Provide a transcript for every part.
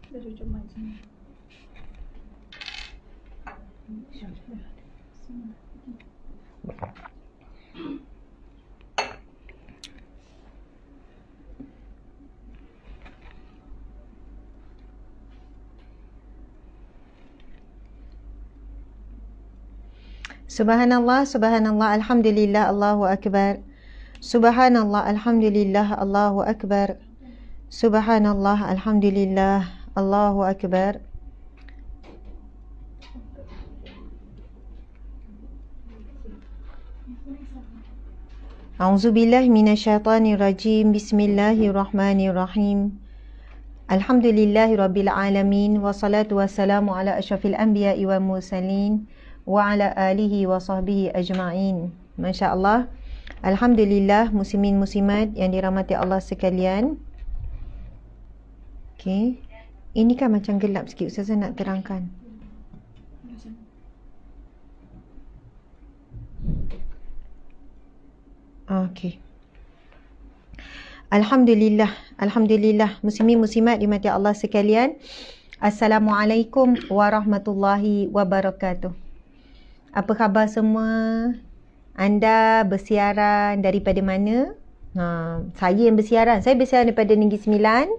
Subhanallah, subhanallah, alhamdulillah, Allahu akbar. Subhanallah, alhamdulillah, Allahu akbar. Subhanallah, alhamdulillah, Allahu akbar. A'udzubillahi minasyaitonirrajim. Bismillahirrahmanirrahim. Alhamdulillahi rabbil alamin, wassalatu wassalamu ala asyrafil anbiya'i wal mursalin wa ala alihi wa sahbihi ajma'in. Masya-Allah. Alhamdulillah, muslimin muslimat yang dirahmati Allah sekalian. Okey. Ini kan macam gelap sikit, Ustazah nak terangkan. Okey. Alhamdulillah, alhamdulillah, muslimin muslimat dirahmati Allah sekalian. Assalamualaikum warahmatullahi wabarakatuh. Apa khabar semua? Anda bersiaran daripada mana? Saya yang bersiaran. Saya bersiaran daripada Negeri Sembilan,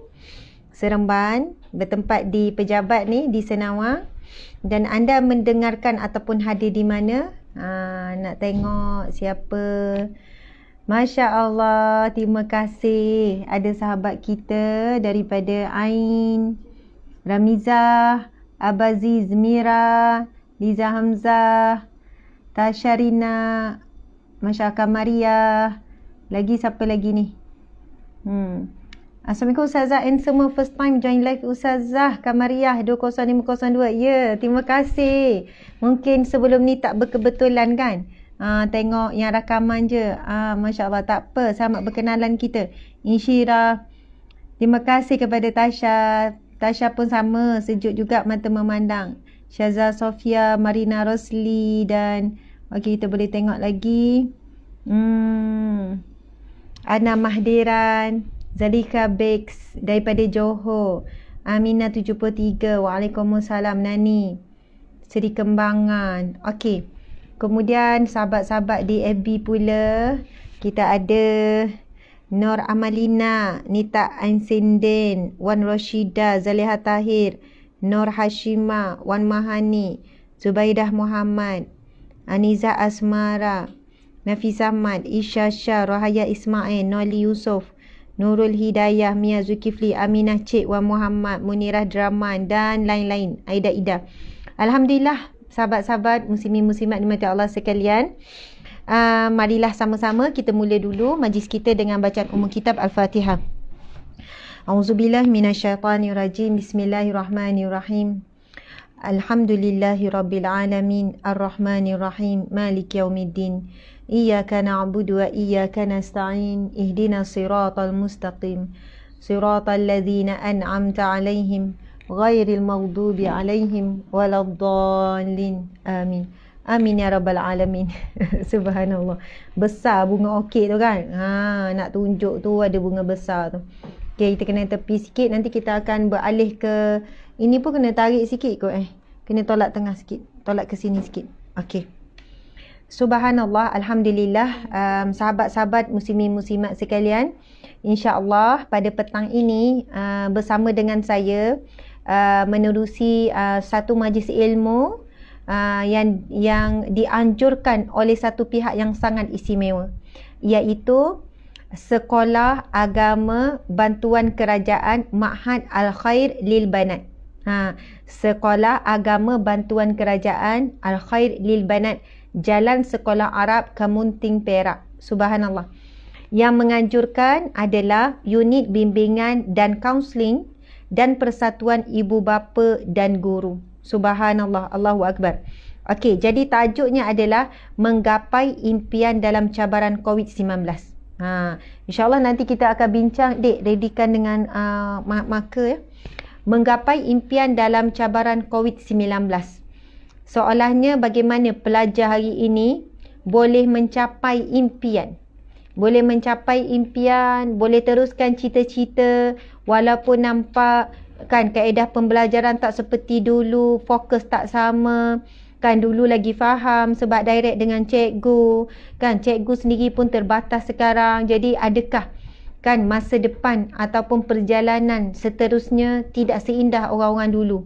Seremban, bertempat di Pejabat ni, di Senawar. Dan anda mendengarkan ataupun hadir di mana? Nak tengok siapa? Masya Allah, terima kasih. Ada sahabat kita daripada Ain, Ramizah, Abaziz, Mira, Liza Hamzah, Tasharina, Masya Kamaria. Lagi siapa lagi ni? Assalamualaikum Ustazah and semua first time join live Ustazah Kamariah 20502. Ya, terima kasih. Mungkin sebelum ni tak berkebetulan kan? Tengok yang rakaman je. Masya Allah, tak apa. Selamat berkenalan kita. Insyirah. Terima kasih kepada Tasha. Tasha pun sama, sejuk juga mata memandang. Syaza Sofia, Marina Rosli dan okey, kita boleh tengok lagi. Ana Mahdiran, Zalika Bex daripada Johor. Aminah 73. Waalaikumsalam Nani. Seri Kembangan. Okey. Kemudian sahabat-sahabat di FB pula, kita ada Nur Amalina, Nita Ainsinden, Wan Rashida, Zaliha Tahir, Nur Hashima, Wan Mahani, Zubaidah Muhammad, Aniza Asmara, Nafis Ahmad, Isha Shah, Rohaya Ismail, Noli Yusof, Nurul Hidayah, Mia Zulkifli, Aminah Cik, Wan Muhammad, Munirah Draman dan lain-lain. Aida Ida. Alhamdulillah, sahabat-sahabat muslimin muslimat dimati Allah sekalian. Marilah sama-sama kita mula dulu majlis kita dengan bacaan umum kitab Al-Fatihah. A'udzubillahi minasyaitonirrajim. Bismillahirrahmanirrahim. Alhamdulillahirabbil alamin, arrahmanirrahim, maliki yaumiddin. Iyyaka na'budu wa iyyaka nasta'in. Ihdinas siratal mustaqim. Siratal ladzina an'amta 'alaihim ghairil maghdubi 'alaihim waladdallin. Amin. Amin ya rabbal alamin. Subhanallah. Besar bunga orkid tu kan. Nak tunjuk tu ada bunga besar tu. Okey, kita kena tepi sikit. Nanti kita akan beralih ke ini pun kena tarik sikit kot Kena tolak tengah sikit. Tolak ke sini sikit. Okey. Subhanallah, alhamdulillah, sahabat-sahabat muslimin muslimat sekalian. InsyaAllah pada petang ini bersama dengan saya menerusi satu majlis ilmu yang dianjurkan oleh satu pihak yang sangat istimewa, iaitu Sekolah Agama Bantuan Kerajaan Ma'had Al-Khair Lil Banat. Sekolah Agama Bantuan Kerajaan Al-Khair Lil Banat, Jalan Sekolah Arab Kemunting Perak. Subhanallah. Yang menganjurkan adalah Unit Bimbingan dan Kaunseling dan Persatuan Ibu Bapa dan Guru. Subhanallah, Allahu Akbar. Okey, jadi tajuknya adalah Menggapai Impian dalam Cabaran COVID-19. InsyaAllah nanti kita akan bincang. Dek, readykan dengan marker ya. Menggapai Impian dalam Cabaran COVID-19. Soalannya, bagaimana pelajar hari ini boleh mencapai impian? Boleh mencapai impian, boleh teruskan cita-cita walaupun nampak Kan kaedah pembelajaran tak seperti dulu, fokus tak sama. Kan dulu lagi faham sebab direct dengan cikgu. Kan cikgu sendiri pun terbatas sekarang. Jadi adakah kan masa depan ataupun perjalanan seterusnya tidak seindah orang-orang dulu?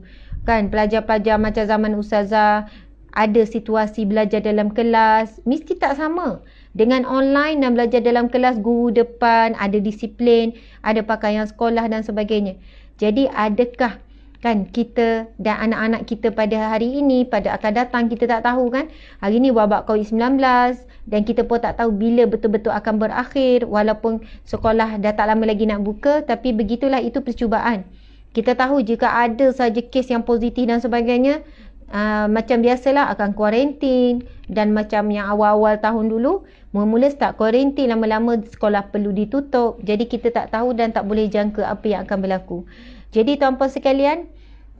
Kan pelajar-pelajar macam zaman Ustazah, ada situasi belajar dalam kelas, mesti tak sama. Dengan online dan belajar dalam kelas, guru depan, ada disiplin, ada pakaian sekolah dan sebagainya. Jadi adakah kan kita dan anak-anak kita pada hari ini, pada akan datang, kita tak tahu kan. Hari ini wabak COVID-19 dan kita pun tak tahu bila betul-betul akan berakhir. Walaupun sekolah dah tak lama lagi nak buka, tapi begitulah, itu percubaan. Kita tahu jika ada saja kes yang positif dan sebagainya, macam biasalah akan kuarantin. Dan macam yang awal-awal tahun dulu, mula-mula start kuarantin, lama-lama sekolah perlu ditutup. Jadi kita tak tahu dan tak boleh jangka apa yang akan berlaku. Jadi tuan-puan sekalian,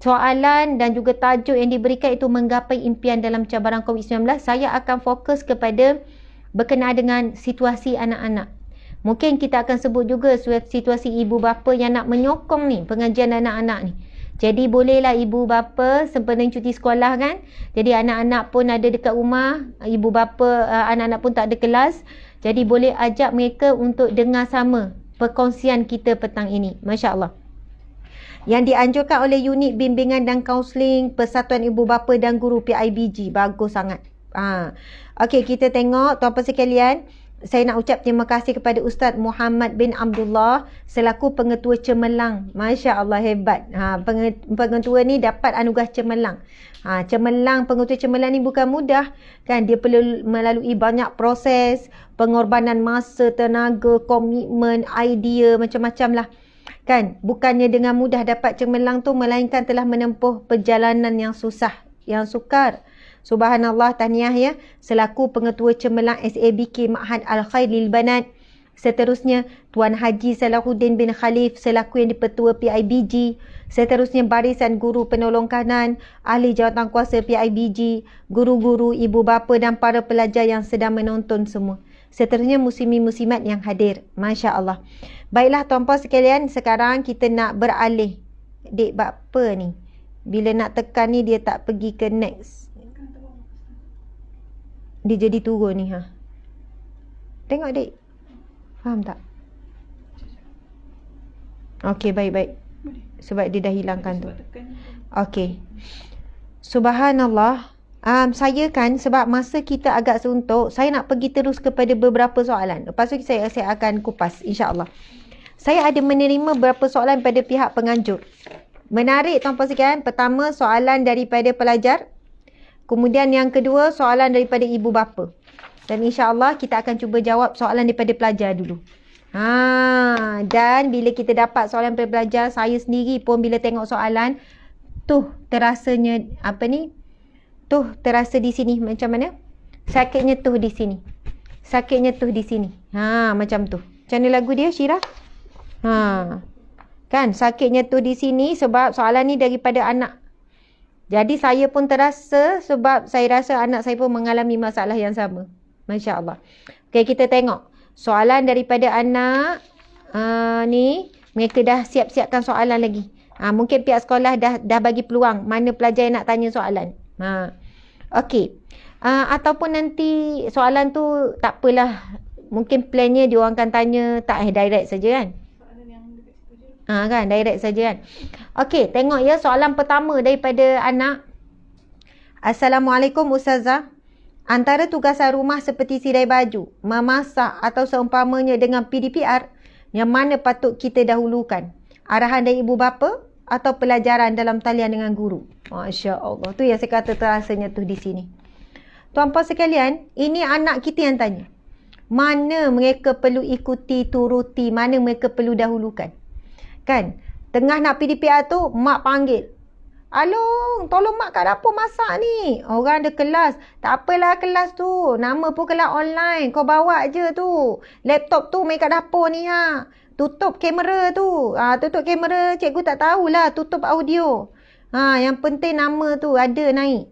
soalan dan juga tajuk yang diberikan itu menggapai impian dalam cabaran COVID-19. Saya akan fokus kepada berkenaan dengan situasi anak-anak. Mungkin kita akan sebut juga situasi ibu bapa yang nak menyokong ni pengajian anak-anak ni. Jadi bolehlah ibu bapa sempena cuti sekolah kan. Jadi anak-anak pun ada dekat rumah, ibu bapa anak-anak pun tak ada kelas. Jadi boleh ajak mereka untuk dengar sama perkongsian kita petang ini. Masya Allah. Yang dianjurkan oleh Unit Bimbingan dan Kaunseling Persatuan Ibu Bapa dan Guru PIBG. Bagus sangat. Okey, kita tengok tuan-puan sekalian. Saya nak ucap terima kasih kepada Ustaz Muhammad bin Abdullah selaku pengetua Cemerlang. Masya Allah, hebat. Pengetua ni dapat anugerah Cemerlang. Cemerlang, pengetua Cemerlang ni bukan mudah. Kan dia perlu melalui banyak proses, pengorbanan masa, tenaga, komitmen, idea, macam-macam lah. Kan bukannya dengan mudah dapat Cemerlang tu, melainkan telah menempuh perjalanan yang susah, yang sukar. Subhanallah, tahniah ya selaku pengetua Cemerlang SABK Ma'had Al-Khair lil Banat. Seterusnya Tuan Haji Salahuddin bin Khalif selaku yang dipertua PIBG. Seterusnya barisan guru penolong kanan, ahli jawatan kuasa PIBG, guru-guru, ibu bapa dan para pelajar yang sedang menonton semua. Seterusnya muslimin-muslimat yang hadir. Masya Allah. Baiklah tuan-puan sekalian, sekarang kita nak beralih. Dek apa ni? Bila nak tekan ni dia tak pergi ke next. Dia jadi turun ni. Tengok dek. Faham tak? Okey, baik-baik. Sebab dia dah hilangkan tu. Okey. Subhanallah. Saya kan sebab masa kita agak suntuk, saya nak pergi terus kepada beberapa soalan. Lepas tu saya akan kupas insya-Allah. Saya ada menerima beberapa soalan pada pihak penganjur. Menarik tuan-puan sekalian. Pertama, soalan daripada pelajar. Kemudian yang kedua, soalan daripada ibu bapa. Dan insya-Allah kita akan cuba jawab soalan daripada pelajar dulu. Dan bila kita dapat soalan daripada pelajar, saya sendiri pun bila tengok soalan, terasanya terasa di sini macam mana? Sakitnya di sini. Sakitnya di sini. Macam tu. Macam mana lagu dia, Syirah? Kan sakitnya di sini sebab soalan ni daripada anak. Jadi saya pun terasa sebab saya rasa anak saya pun mengalami masalah yang sama. Masya Allah. Okay, kita tengok. Soalan daripada anak ni, mereka dah siap-siapkan soalan lagi. Mungkin pihak sekolah dah bagi peluang mana pelajar yang nak tanya soalan. Okey. Ataupun nanti soalan tu tak apalah. Mungkin plannya dia orang akan tanya direct saja kan. Kan direct saja kan. Okey, tengok ya soalan pertama daripada anak. Assalamualaikum Ustazah. Antara tugasan rumah seperti sidai baju, memasak atau seumpamanya dengan PDPR, yang mana patut kita dahulukan? Arahan dari ibu bapa atau pelajaran dalam talian dengan guru? Masya Allah. Tu yang saya kata terasanya di sini. Tuan-puan sekalian, ini anak kita yang tanya. Mana mereka perlu ikuti, turuti, mana mereka perlu dahulukan? Kan? Tengah nak PDPR tu, mak panggil. Along, tolong mak kat dapur masak ni. Orang ada kelas. Tak apalah kelas tu. Nama pun kelas online. Kau bawa je tu. Laptop tu main kat dapur ni Tutup kamera tu. Tutup kamera, cikgu tak tahulah. Tutup audio. Yang penting nama tu ada naik.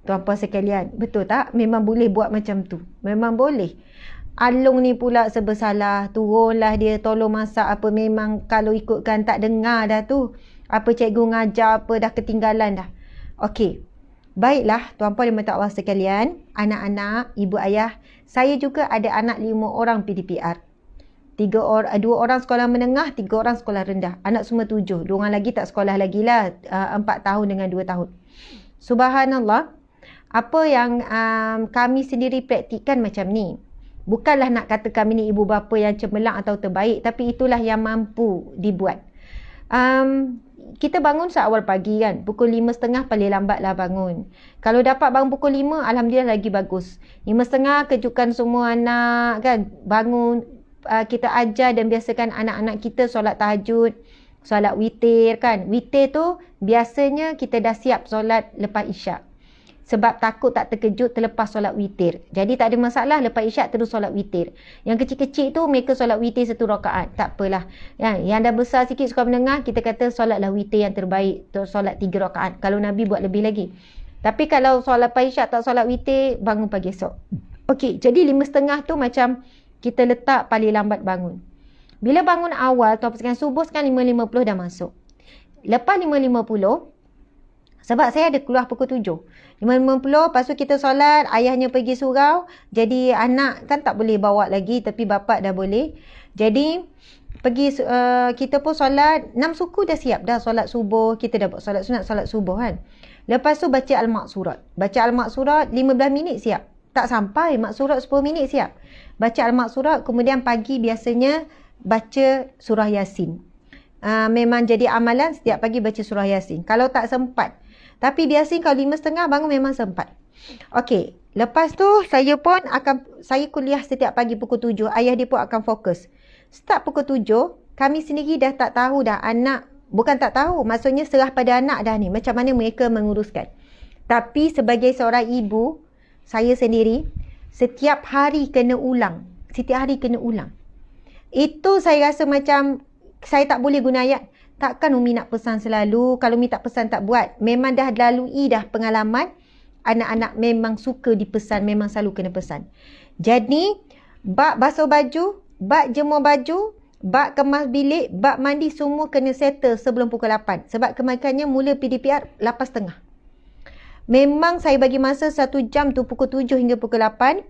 Tuan-puan sekalian, betul tak? Memang boleh buat macam tu. Memang boleh. Along ni pula sebersalah. Turunlah dia tolong masak apa. Memang kalau ikutkan tak dengar dah tu. Apa cikgu ngajar apa dah ketinggalan dah. Okey. Baiklah tuan-puan dan puan-puan Allah sekalian, anak-anak, ibu ayah, saya juga ada anak 5 orang PDPR. 2 orang sekolah menengah, 3 orang sekolah rendah. Anak semua 7. 2 orang lagi tak sekolah lagi lah, 4 tahun dengan 2 tahun. Subhanallah, apa yang kami sendiri praktikkan macam ni. Bukanlah nak kata kami ni ibu bapa yang cemerlang atau terbaik, tapi itulah yang mampu dibuat. Kita bangun seawal pagi kan, pukul 5.30 paling lambat lah bangun. Kalau dapat bangun pukul 5, Alhamdulillah lagi bagus. 5.30 kejutkan semua anak kan, bangun, kita ajar dan biasakan anak-anak kita solat tahajud, solat witir kan. Witir tu biasanya kita dah siap solat lepas isyak. Sebab takut tak terkejut terlepas solat witir. Jadi tak ada masalah, lepas isyak terus solat witir. Yang kecil-kecil tu mereka solat witir 1 rakaat. Tak apalah. Yang dah besar sikit sekolah menengah, kita kata solatlah witir yang terbaik. Solat 3 rakaat. Kalau Nabi buat lebih lagi. Tapi kalau solat lepas isyak tak solat witir, bangun pagi esok. Okey, jadi 5.30 tu macam kita letak paling lambat bangun. Bila bangun awal, tuan sekalian, subuh sekarang 5.50 dah masuk. Lepas 5.50, sebab saya ada keluar pukul 7. 5.50, lepas tu kita solat, ayahnya pergi surau. Jadi anak kan tak boleh bawa lagi, tapi bapak dah boleh. Jadi pergi kita pun solat, 6 suku dah siap dah solat subuh. Kita dah buat solat sunat, solat subuh kan. Lepas tu baca al-maksurat. Baca al-maksurat 15 minit siap. Tak sampai, maksurat 10 minit siap. Baca al-maksurat, kemudian pagi biasanya baca surah Yasin. Memang jadi amalan setiap pagi baca surah Yasin. Kalau tak sempat. Tapi biasanya kalau 5.30 bangun memang sempat. Okey, lepas tu saya kuliah setiap pagi pukul 7. Ayah dia pun akan fokus. Start pukul 7, kami sendiri dah tak tahu dah anak, bukan tak tahu, maksudnya serah pada anak dah ni. Macam mana mereka menguruskan. Tapi sebagai seorang ibu, saya sendiri, setiap hari kena ulang. Setiap hari kena ulang. Itu saya rasa macam, saya tak boleh guna ayat. Takkan Umi nak pesan selalu, kalau Umi tak pesan tak buat. Memang dah lalui dah pengalaman, anak-anak memang suka dipesan, memang selalu kena pesan. Jadi, bak basuh baju, bak jemur baju, bak kemas bilik, bak mandi semua kena settle sebelum pukul 8. Sebab kemakannya mula PDPR 8.30. Memang saya bagi masa 1 jam tu pukul 7 hingga pukul 8.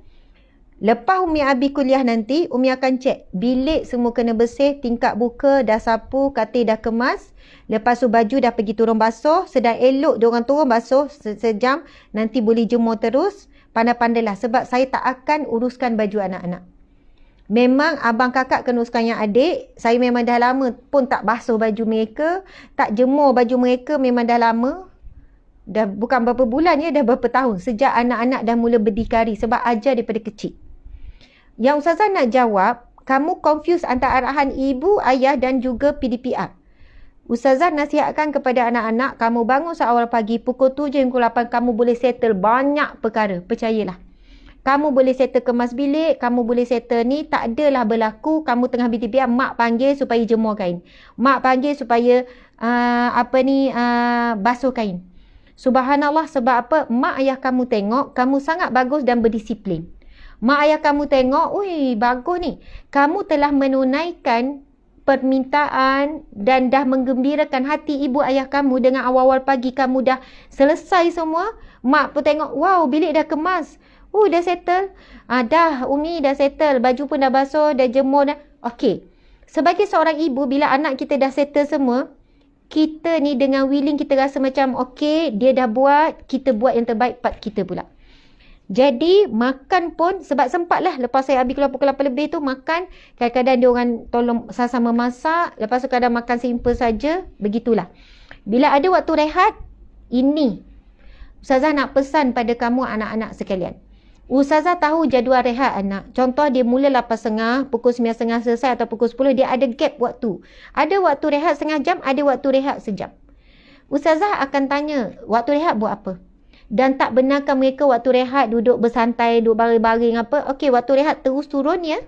Lepas Umi habis kuliah nanti, Umi akan cek bilik semua kena bersih, tingkap buka, dah sapu, katil dah kemas. Lepas tu baju dah pergi turun basuh, sedang elok diorang turun basuh sejam, nanti boleh jemur terus. Pandai-pandailah sebab saya tak akan uruskan baju anak-anak. Memang abang kakak kena uruskan yang adik. Saya memang dah lama pun tak basuh baju mereka, tak jemur baju mereka, memang dah lama. Dah bukan berapa bulan ya, dah berapa tahun. Sejak anak-anak dah mula berdikari sebab ajar daripada kecil. Yang Ustazah nak jawab, kamu confuse antara arahan ibu, ayah dan juga PDPR. Ustazah nasihatkan kepada anak-anak, kamu bangun seawal pagi, pukul 7 hingga pukul 8, kamu boleh settle banyak perkara. Percayalah. Kamu boleh settle kemas bilik, kamu boleh settle ni, tak adalah berlaku, kamu tengah PDPR, mak panggil supaya jemur kain. Mak panggil supaya, basuh kain. Subhanallah, sebab apa? Mak ayah kamu tengok, kamu sangat bagus dan berdisiplin. Mak ayah kamu tengok, ui bagus ni. Kamu telah menunaikan permintaan dan dah menggembirakan hati ibu ayah kamu dengan awal-awal pagi kamu dah selesai semua. Mak pun tengok, wow bilik dah kemas. Dah settle. Dah Umi dah settle. Baju pun dah basuh, dah jemur dah. Okey. Sebagai seorang ibu, bila anak kita dah settle semua, kita ni dengan willing kita rasa macam okey, dia dah buat, kita buat yang terbaik part kita pula. Jadi makan pun sebab sempatlah lepas saya habis keluar pukul 8 lebih tu makan, kadang-kadang dia orang tolong sama-sama masak, lepas tu kadang makan simple saja, begitulah. Bila ada waktu rehat, ini Ustazah nak pesan pada kamu anak-anak sekalian. Ustazah tahu jadual rehat anak. Contoh dia mula 8.30, pukul 9.30 selesai atau pukul 10, dia ada gap waktu. Ada waktu rehat setengah jam, ada waktu rehat sejam. Ustazah akan tanya, waktu rehat buat apa? Dan tak benarkan mereka waktu rehat duduk bersantai, duduk baring-baring apa. Okey, waktu rehat terus turun ya.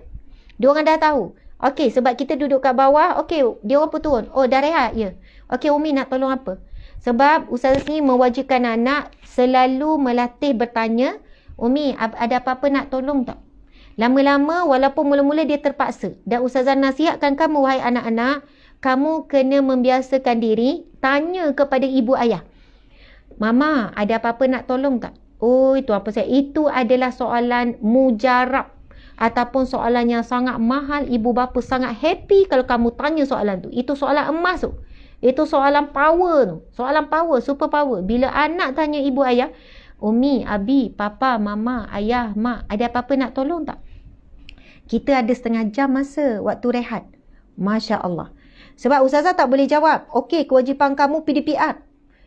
Diorang dah tahu. Okey, sebab kita duduk kat bawah, okey, diorang pun turun. Oh, dah rehat ya. Okey, Umi nak tolong apa? Sebab Ustazah ni mewajibkan anak selalu melatih bertanya, Umi, ada apa-apa nak tolong tak? Lama-lama, walaupun mula-mula dia terpaksa. Dan Ustazah nasihatkan kamu, wahai anak-anak, kamu kena membiasakan diri tanya kepada ibu ayah. Mama, ada apa-apa nak tolong tak? Oh, itu apa saya? Itu adalah soalan mujarab ataupun soalan yang sangat mahal. Ibu bapa sangat happy kalau kamu tanya soalan tu. Itu soalan emas tu. Itu soalan power tu. Soalan power, super power. Bila anak tanya ibu ayah, Umi, Abi, Papa, Mama, Ayah, Mak, ada apa-apa nak tolong tak? Kita ada setengah jam masa waktu rehat. Masya Allah. Sebab Ustazah tak boleh jawab. Okey, kewajipan kamu PDPR.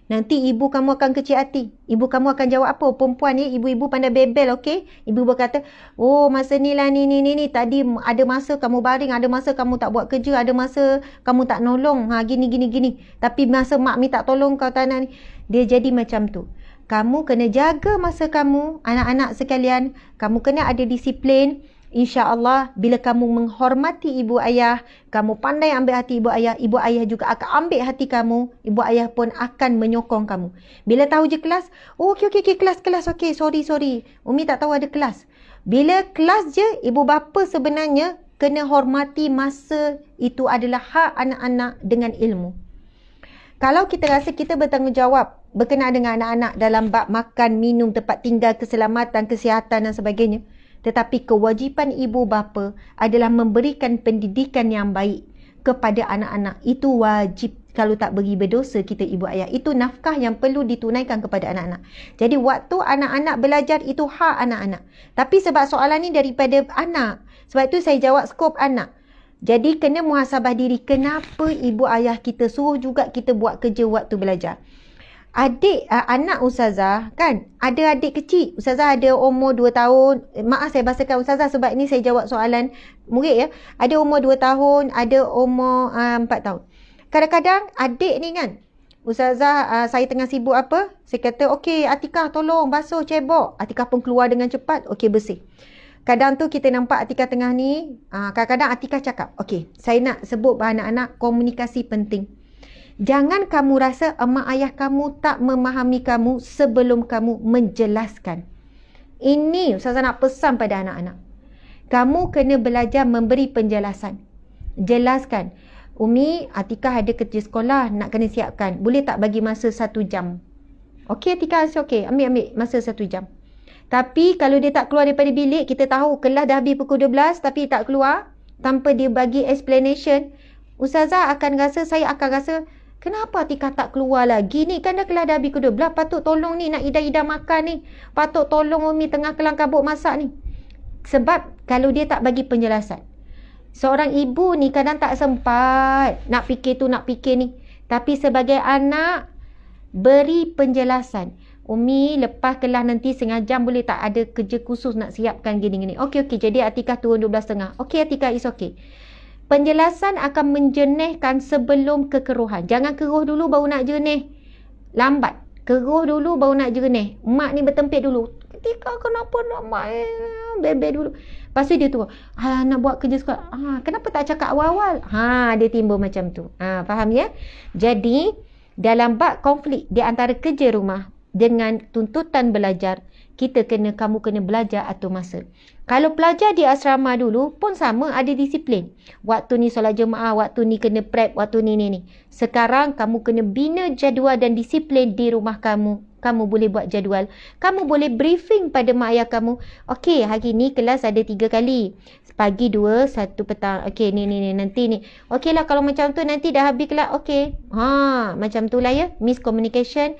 Nanti ibu kamu akan kecil hati. Ibu kamu akan jawab apa? Perempuan ni, ibu-ibu pandai bebel, okey? Ibu berkata, oh masa ni lah ni. Tadi ada masa kamu baring, ada masa kamu tak buat kerja, ada masa kamu tak nolong. Gini. Tapi masa mak minta tolong kau tak nak ni. Dia jadi macam tu. Kamu kena jaga masa kamu, anak-anak sekalian. Kamu kena ada disiplin. InsyaAllah bila kamu menghormati ibu ayah, kamu pandai ambil hati ibu ayah juga akan ambil hati kamu. Ibu ayah pun akan menyokong kamu. Bila tahu je kelas, oh okey, kelas, okey, sorry. Umi tak tahu ada kelas. Bila kelas je, ibu bapa sebenarnya kena hormati masa itu adalah hak anak-anak dengan ilmu. Kalau kita rasa kita bertanggungjawab berkenaan dengan anak-anak dalam bab makan, minum, tempat tinggal, keselamatan, kesihatan dan sebagainya, tetapi kewajipan ibu bapa adalah memberikan pendidikan yang baik kepada anak-anak. Itu wajib. Kalau tak beri berdosa kita ibu ayah. Itu nafkah yang perlu ditunaikan kepada anak-anak. Jadi waktu anak-anak belajar itu hak anak-anak. Tapi sebab soalan ni daripada anak, sebab itu saya jawab skop anak. Jadi kena muhasabah diri. Kenapa ibu ayah kita suruh juga kita buat kerja waktu belajar? Anak Ustazah kan, ada adik kecil. Ustazah ada umur 2 tahun. Maaf saya bahasakan Ustazah sebab ini saya jawab soalan murid ya. Ada umur 2 tahun, ada umur 4 tahun. Kadang-kadang adik ni kan, Ustazah saya tengah sibuk apa, saya kata okey Atikah tolong basuh cebok. Atikah pun keluar dengan cepat, okey bersih. Kadang tu kita nampak Atikah tengah ni, kadang-kadang Atikah cakap, okey saya nak sebut anak-anak komunikasi penting. Jangan kamu rasa emak ayah kamu tak memahami kamu sebelum kamu menjelaskan. Ini Ustazah nak pesan pada anak-anak. Kamu kena belajar memberi penjelasan. Jelaskan. Umi, Atikah ada kerja sekolah nak kena siapkan. Boleh tak bagi masa 1 jam? Okey Atikah, okey. Ambil masa 1 jam. Tapi kalau dia tak keluar daripada bilik, kita tahu kelas dah habis pukul 12 tapi tak keluar tanpa dia bagi explanation. Ustazah saya akan rasa kenapa Atikah tak keluar lagi ni? Kan dah kelas dah habis pukul 12. Patut tolong ni nak ida-ida makan ni. Patut tolong Umi tengah kelang kabut masak ni. Sebab kalau dia tak bagi penjelasan. Seorang ibu ni kadang tak sempat nak fikir tu nak fikir ni. Tapi sebagai anak, beri penjelasan. Umi lepas kelas nanti setengah jam boleh tak ada kerja khusus nak siapkan gini-gini. Okey, jadi Atikah turun 12.30. Okey Atikah, is okey. Penjelasan akan menjernihkan sebelum kekeruhan. Jangan keruh dulu baru nak jernih. Lambat. Keruh dulu baru nak jernih. Mak ni bertempik dulu. Atikah kenapa nak mak bebek dulu. Lepas tu dia tu, nak buat kerja sekolah. Kenapa tak cakap awal-awal? Dia timbul macam tu. Faham ya? Jadi, dalam bab konflik di antara kerja rumah dengan tuntutan belajar, kamu kena belajar atur masa. Kalau pelajar di asrama dulu pun sama, ada disiplin. Waktu ni solat jemaah, waktu ni kena prep, waktu ni. Sekarang kamu kena bina jadual dan disiplin di rumah kamu. Kamu boleh buat jadual. Kamu boleh briefing pada mak ayah kamu. Okey, hari ni kelas ada 3 kali. Pagi 2, 1 petang. Okey, ni nanti ni. Okey lah kalau macam tu nanti dah habis kelas. Okey. Macam tu lah ya. Miscommunication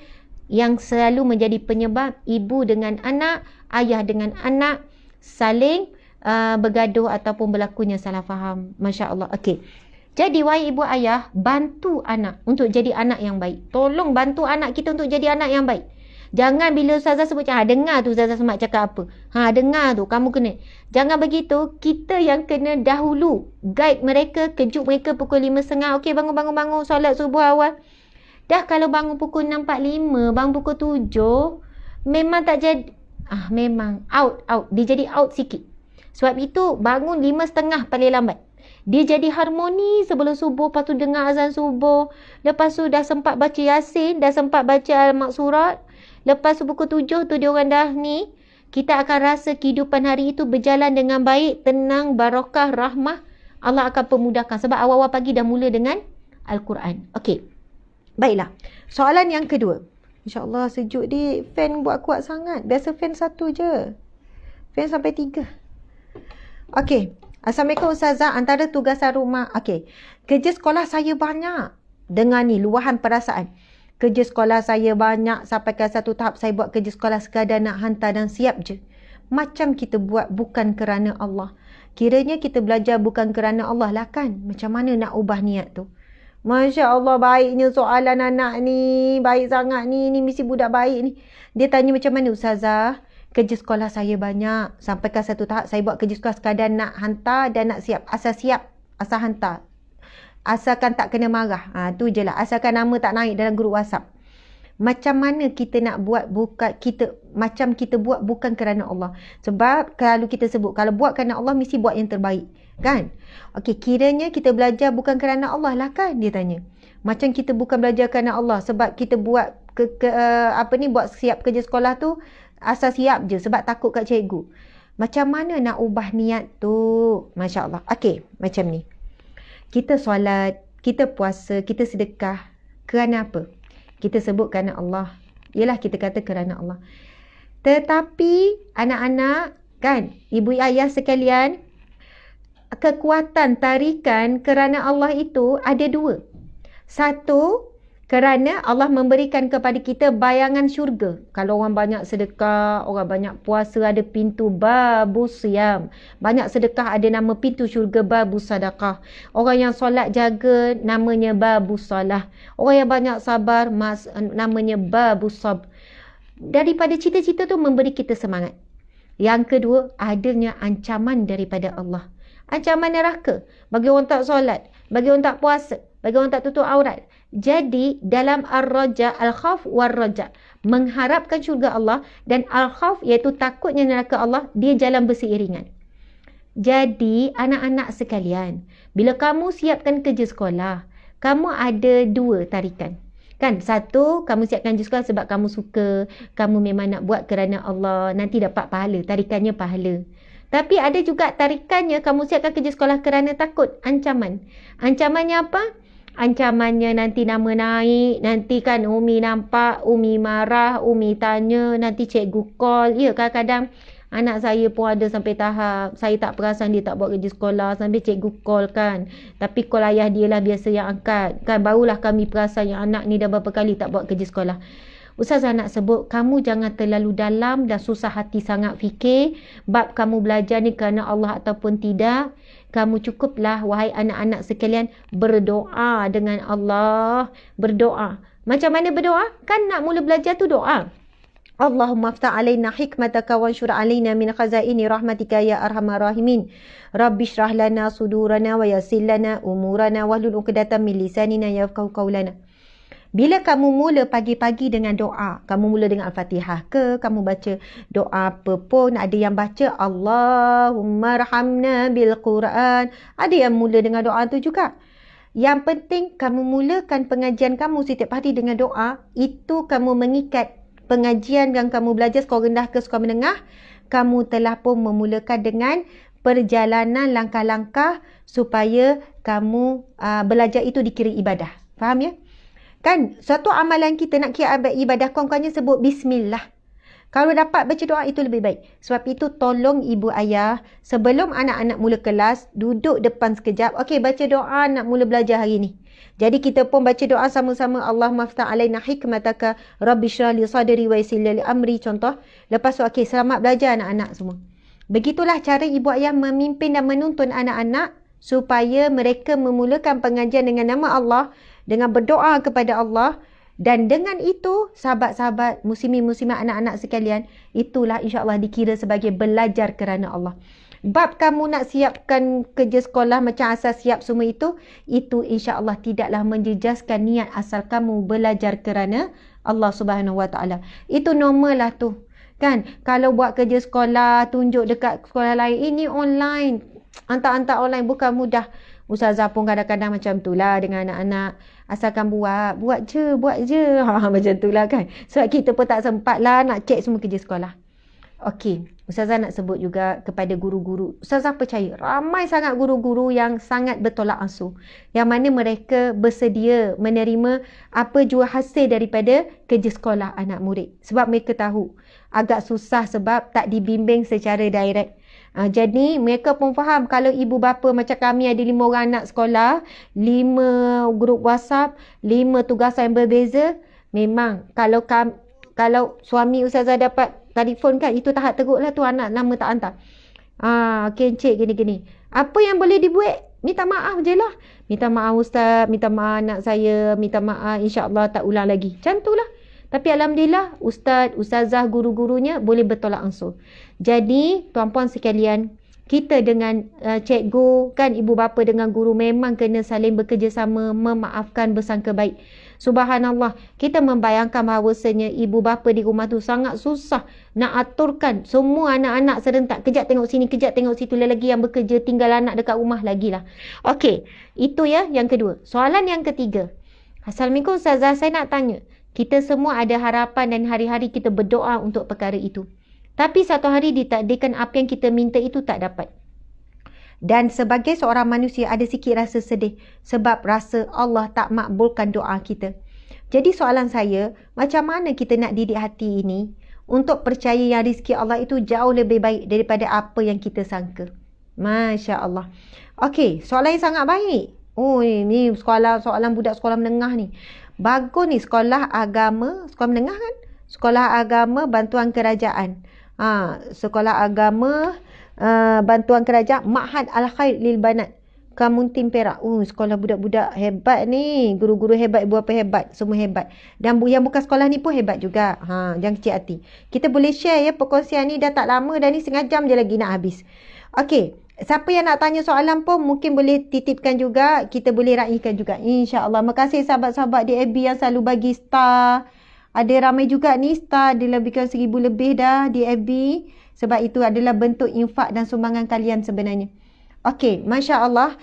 yang selalu menjadi penyebab ibu dengan anak, ayah dengan anak saling bergaduh ataupun berlakunya salah faham. Masya Allah. Okey. Jadi wahai ibu ayah, bantu anak untuk jadi anak yang baik. Tolong bantu anak kita untuk jadi anak yang baik. Jangan bila Ustazah sebut, dengar tu Ustazah Semak cakap apa. Dengar tu, kamu kena. Jangan begitu, kita yang kena dahulu guide mereka, kejut mereka pukul 5.30. Okey, bangun, solat subuh awal. Dah kalau bangun pukul 6.45, bangun pukul 7, memang tak jadi, memang out. Dia jadi out sikit. Sebab itu, bangun 5.30 paling lambat. Dia jadi harmoni sebelum subuh, lepas tu dengar azan subuh. Lepas tu dah sempat baca Yasin, dah sempat baca Al-Maksurat. Lepas tu pukul 7 tu dia orang dah ni. Kita akan rasa kehidupan hari itu berjalan dengan baik, tenang, barakah, rahmah. Allah akan pemudahkan. Sebab awal-awal pagi dah mula dengan Al-Quran. Okey. Baiklah. Soalan yang kedua. InsyaAllah sejuk di fan buat kuat sangat. Biasa fan satu je. Fan sampai 3. Okey. Assalamualaikum Ustazah. Antara tugasan rumah. Okey. Kerja sekolah saya banyak. Dengar ni, luahan perasaan. Kerja sekolah saya banyak. Sampai ke satu tahap saya buat kerja sekolah sekadar nak hantar dan siap je. Macam kita buat bukan kerana Allah. Kiranya kita belajar bukan kerana Allah lah kan. Macam mana nak ubah niat tu? Masya Allah, baiknya soalan anak ni. Baik sangat ni. Ni mesti budak baik ni. Dia tanya macam mana Ustazah? Kerja sekolah saya banyak. Sampai ke satu tahap saya buat kerja sekolah sekadar nak hantar dan nak siap. Asal siap, asal hantar. Asalkan tak kena marah. Tu je lah. Asalkan nama tak naik dalam grup WhatsApp. Macam mana kita nak buat macam kita buat bukan kerana Allah. Sebab kalau kita sebut, kalau buat kerana Allah mesti buat yang terbaik. Kan? Okey, kiranya kita belajar bukan kerana Allah lah kan? Dia tanya. Macam kita bukan belajar kerana Allah. Sebab kita buat buat siap kerja sekolah tu asal siap je sebab takut kat cikgu. Macam mana nak ubah niat tu? Masya Allah. Okey, macam ni. Kita solat, kita puasa, kita sedekah. Kerana apa? Kita sebut kerana Allah. Yelah kita kata kerana Allah. Tetapi anak-anak kan, ibu ayah sekalian, kekuatan tarikan kerana Allah itu ada 2. Satu, kerana Allah memberikan kepada kita bayangan syurga. Kalau orang banyak sedekah, orang banyak puasa, ada pintu babus siyam. Banyak sedekah ada nama pintu syurga babus sadaqah. Orang yang solat jaga namanya babus salah. Orang yang banyak sabar namanya babus sab. Daripada cita-cita tu memberi kita semangat. Yang kedua, adanya ancaman daripada Allah. Ancaman neraka bagi orang tak solat, bagi orang tak puasa, bagi orang tak tutup aurat. Jadi dalam ar-raja, al-khawf war-raja, mengharapkan syurga Allah, dan al-khawf iaitu takutnya neraka Allah, dia jalan berseiringan. Jadi anak-anak sekalian, bila kamu siapkan kerja sekolah, kamu ada 2 tarikan. Kan? Satu, kamu siapkan kerja sekolah sebab kamu suka, kamu memang nak buat kerana Allah, nanti dapat pahala, tarikannya pahala. Tapi ada juga tarikannya kamu siapkan kerja sekolah kerana takut, ancaman. Ancamannya apa? Ancamannya nanti nama naik, nanti kan Umi nampak, Umi marah, Umi tanya, nanti cikgu call. Ya, kadang-kadang anak saya pun ada sampai tahap, saya tak perasan dia tak buat kerja sekolah, sampai cikgu call kan. Tapi call ayah dia lah biasa yang angkat. Kan barulah kami perasan yang anak ni dah berapa kali tak buat kerja sekolah. Ustazah nak sebut, kamu jangan terlalu dalam dan susah hati sangat fikir bab kamu belajar ni kerana Allah ataupun tidak. Kamu cukuplah, wahai anak-anak sekalian, berdoa dengan Allah. Berdoa. Macam mana berdoa? Kan nak mula belajar tu doa. Allahumma aftah alaina hikmataka wanshur alaina min khazaini rahmatika ya arhamar rahimin. Rabbi shrah lana sudurana wa yassir lana umurana wahlul 'uqdatam min lisanina yafqahu qawlana. Bila kamu mula pagi-pagi dengan doa, kamu mula dengan Al-Fatihah ke, kamu baca doa apa pun, ada yang baca Allahumma rahamna bil Quran, ada yang mula dengan doa tu juga. Yang penting kamu mulakan pengajian kamu setiap hari dengan doa, itu kamu mengikat pengajian yang kamu belajar sekolah rendah ke sekolah menengah, kamu telah pun memulakan dengan perjalanan langkah-langkah supaya kamu belajar itu dikira ibadah. Faham ya? Kan, suatu amalan kita nak kira ibadah, kurang-kurangnya sebut bismillah. Kalau dapat baca doa itu lebih baik. Sebab itu tolong ibu ayah, sebelum anak-anak mula kelas, duduk depan sekejap. Okey, baca doa nak mula belajar hari ni. Jadi kita pun baca doa sama-sama. Allahumma aftah alaina hikmataka, Rabbi shrah li sadri wa yassir li amri, contoh. Lepas tu, okey, selamat belajar anak-anak semua. Begitulah cara ibu ayah memimpin dan menuntun anak-anak supaya mereka memulakan pengajian dengan nama Allah, dengan berdoa kepada Allah. Dan dengan itu, sahabat-sahabat, muslimin-muslimat, anak-anak sekalian, itulah insya-Allah dikira sebagai belajar kerana Allah. Bab kamu nak siapkan kerja sekolah macam asal siap semua itu insya-Allah tidaklah menjejaskan niat asal kamu belajar kerana Allah Subhanahu Wa Taala. Itu normal lah tu. Kan? Kalau buat kerja sekolah, tunjuk dekat sekolah lain, ini online. Hantar-hantar online bukan mudah. Ustazah pun kadang-kadang macam itulah dengan anak-anak. Asalkan buat je. Macam itulah kan. Sebab kita pun tak sempat lah nak cek semua kerja sekolah. Okey. Ustazah nak sebut juga kepada guru-guru. Ustazah percaya ramai sangat guru-guru yang sangat bertolak ansur, yang mana mereka bersedia menerima apa jua hasil daripada kerja sekolah anak murid. Sebab mereka tahu agak susah sebab tak dibimbing secara direct. Jadi mereka pun faham kalau ibu bapa macam kami ada 5 orang anak sekolah, 5 grup WhatsApp, 5 tugasan yang berbeza, memang kalau suami Ustazah dapat telefon kan, itu tahap teruk lah tu, anak nama tak hantar. Okay encik gini-gini. Apa yang boleh dibuat? Minta maaf je lah. Minta maaf Ustaz, minta maaf anak saya, minta maaf, insya-Allah tak ulang lagi. Macam tu lah. Tapi Alhamdulillah Ustaz, Ustazah, guru-gurunya boleh bertolak ansur. Jadi tuan-puan sekalian, kita dengan cikgu kan, ibu bapa dengan guru memang kena saling bekerjasama, memaafkan, bersangka baik. Subhanallah, kita membayangkan bahawasanya ibu bapa di rumah tu sangat susah nak aturkan semua anak-anak serentak. Kejap tengok sini, kejap tengok situ, lagi yang bekerja, tinggal anak dekat rumah lagi lah. Okey, itu ya yang kedua. Soalan yang ketiga. Assalamualaikum Ustazah, saya nak tanya. Kita semua ada harapan dan hari-hari kita berdoa untuk perkara itu. Tapi satu hari ditakdirkan apa yang kita minta itu tak dapat. Dan sebagai seorang manusia ada sikit rasa sedih sebab rasa Allah tak makbulkan doa kita. Jadi soalan saya, macam mana kita nak didik hati ini untuk percaya yang rezeki Allah itu jauh lebih baik daripada apa yang kita sangka. Masya Allah. Okey, soalan yang sangat baik. Oh, ni soalan budak sekolah menengah ni. Bagus ni, sekolah agama, sekolah menengah kan? Sekolah agama bantuan kerajaan. Sekolah agama bantuan kerajaan Ma'had Al-Khair Lil Banat Kamuntin Perak. Sekolah budak-budak hebat ni, guru-guru hebat, ibu bapa hebat, semua hebat. Dan yang bukan sekolah ni pun hebat juga. Jangan kecil hati. Kita boleh share ya perkongsian ni, dah tak lama dah ni, setengah jam je lagi nak habis. Okey, siapa yang nak tanya soalan pun mungkin boleh titipkan juga, kita boleh raikan juga, insya-Allah. Makasih sahabat-sahabat di FB yang selalu bagi star. Ada ramai juga ni star, ada lebih kurang 1000 lebih dah di FB. Sebab itu adalah bentuk infak dan sumbangan kalian sebenarnya. Okey, Masya Allah.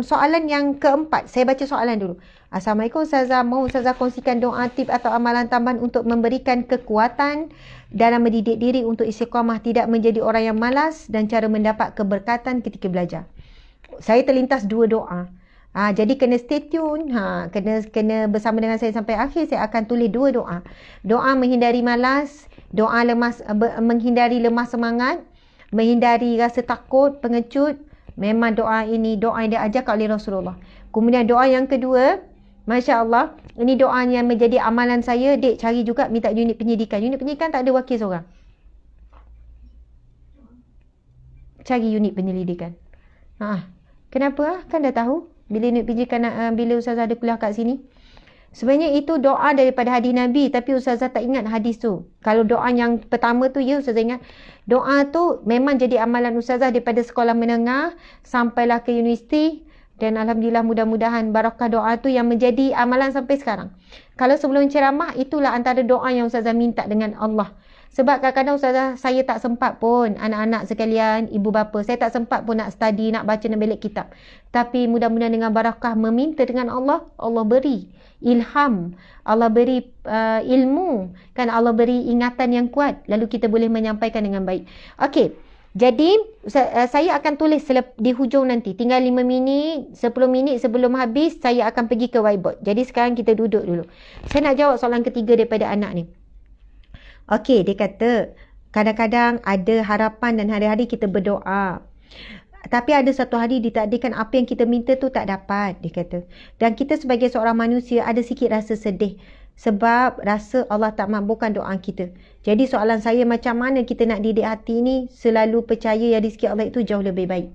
Soalan yang keempat, saya baca soalan dulu. Assalamualaikum Ustazah, mau Ustazah kongsikan doa, tip atau amalan tambahan untuk memberikan kekuatan dalam mendidik diri untuk istiqamah, tidak menjadi orang yang malas dan cara mendapat keberkatan ketika belajar. Saya terlintas 2 doa. Jadi kena stay tune, kena bersama dengan saya sampai akhir. Saya akan tulis 2 doa. Doa menghindari malas, doa menghindari lemah semangat, menghindari rasa takut, pengecut. Memang doa ini doa yang diajarkan oleh Rasulullah. Kemudian doa yang kedua, Masya Allah, ini doa yang menjadi amalan saya. Dek cari juga minta unit penyidikan. Unit penyidikan tak ada wakil seorang. Cari unit penyelidikan. Kenapa? Kan dah tahu. Bila unit penyidikan, bila Ustazah ada kuliah kat sini. Sebenarnya itu doa daripada hadis Nabi, tapi Ustazah tak ingat hadis tu. Kalau doa yang pertama tu, ya Ustazah ingat. Doa tu memang jadi amalan Ustazah daripada sekolah menengah sampailah ke universiti. Dan Alhamdulillah, mudah-mudahan barakah doa tu yang menjadi amalan sampai sekarang. Kalau sebelum ceramah, itulah antara doa yang Ustazah minta dengan Allah. Sebab kadang-kadang Ustazah, saya tak sempat pun, anak-anak sekalian, ibu bapa, saya tak sempat pun nak study, nak baca, nak belik kitab. Tapi mudah-mudahan dengan barakah meminta dengan Allah, Allah beri ilham, Allah beri ilmu, kan, Allah beri ingatan yang kuat, lalu kita boleh menyampaikan dengan baik. Okey, jadi saya akan tulis di hujung nanti, tinggal 5 minit, 10 minit sebelum habis, saya akan pergi ke whiteboard. Jadi sekarang kita duduk dulu. Saya nak jawab soalan ketiga daripada anak ni. Okey, dia kata, kadang-kadang ada harapan dan hari-hari kita berdoa. Tapi ada satu hari ditakdirkan apa yang kita minta tu tak dapat, dia kata. Dan kita sebagai seorang manusia ada sikit rasa sedih. Sebab rasa Allah tak makbulkan doa kita. Jadi soalan saya, macam mana kita nak didik hati ni selalu percaya yang rezeki Allah itu jauh lebih baik.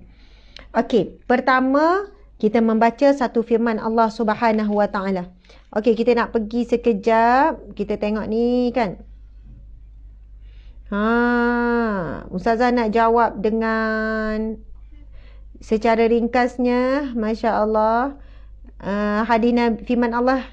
Okey, pertama, kita membaca satu firman Allah Subhanahu Wa Taala. Okey, kita nak pergi sekejap. Kita tengok ni kan. Ustazah nak jawab dengan secara ringkasnya. Masya Allah. Hadina firman Allah.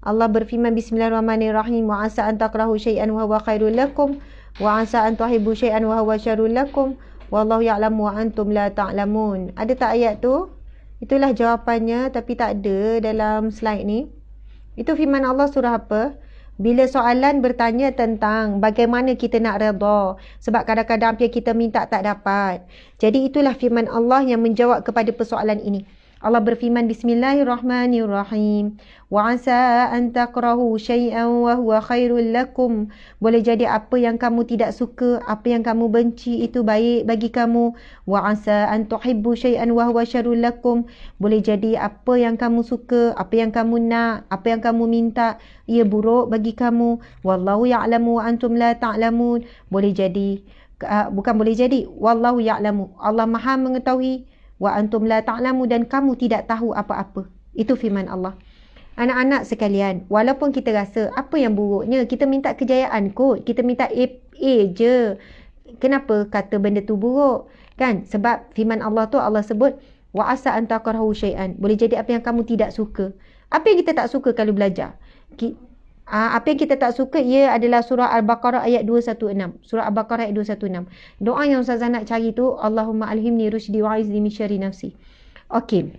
Allah berfirman, Bismillahirrahmanirrahim. Wa asa an takrahu syai'an wa huwa khairul lakum. Wa asa an tuhibbu syai'an wa huwa syarrul lakum. Wallahu ya'lamu wa antum la ta'lamun. Ada tak ayat tu? Itulah jawapannya, tapi tak ada dalam slide ni. Itu firman Allah surah apa? Bila soalan bertanya tentang bagaimana kita nak redha, sebab kadang-kadang apa yang kita minta tak dapat. Jadi itulah firman Allah yang menjawab kepada persoalan ini. Allah berfirman, Bismillahirrahmanirrahim. Wa asa an takrahu syai'an wa huwa khairul lakum. Boleh jadi apa yang kamu tidak suka, apa yang kamu benci itu baik bagi kamu. Wa asa an tuhibbu syai'an wa huwa syarrul lakum. Boleh jadi apa yang kamu suka, apa yang kamu nak, apa yang kamu minta, ia buruk bagi kamu. Wallahu ya'lamu wa antum la ta'lamun. Boleh jadi, bukan boleh jadi, wallahu ya'lamu. Allah Maha mengetahui. Wa antum la ta'lamu, dan kamu tidak tahu apa-apa. Itu firman Allah. Anak-anak sekalian, walaupun kita rasa apa yang buruknya, kita minta kejayaan kot, kita minta A je. Kenapa kata benda tu buruk? Kan? Sebab firman Allah tu, Allah sebut wa asa an takrahu syai'an. Boleh jadi apa yang kamu tidak suka. Apa yang kita tak suka kalau belajar? Apa yang kita tak suka, ia adalah surah Al-Baqarah ayat 216. Surah Al-Baqarah ayat 216. Doa yang Ustazah nak cari tu, Allahumma alhimni rusydi wa aizni min syarri nafsi. Okey.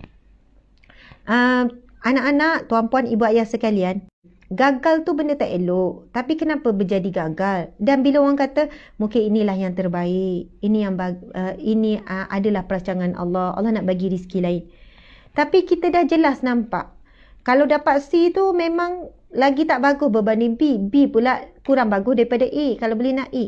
Anak-anak, tuan-puan, ibu ayah sekalian, gagal tu benda tak elok. Tapi kenapa berjadi gagal? Dan bila orang kata, mungkin inilah yang terbaik. Ini adalah perancangan Allah. Allah nak bagi rezeki lain. Tapi kita dah jelas nampak. Kalau dapat C tu memang lagi tak bagus berbanding B. B pula kurang bagus daripada A kalau boleh nak A.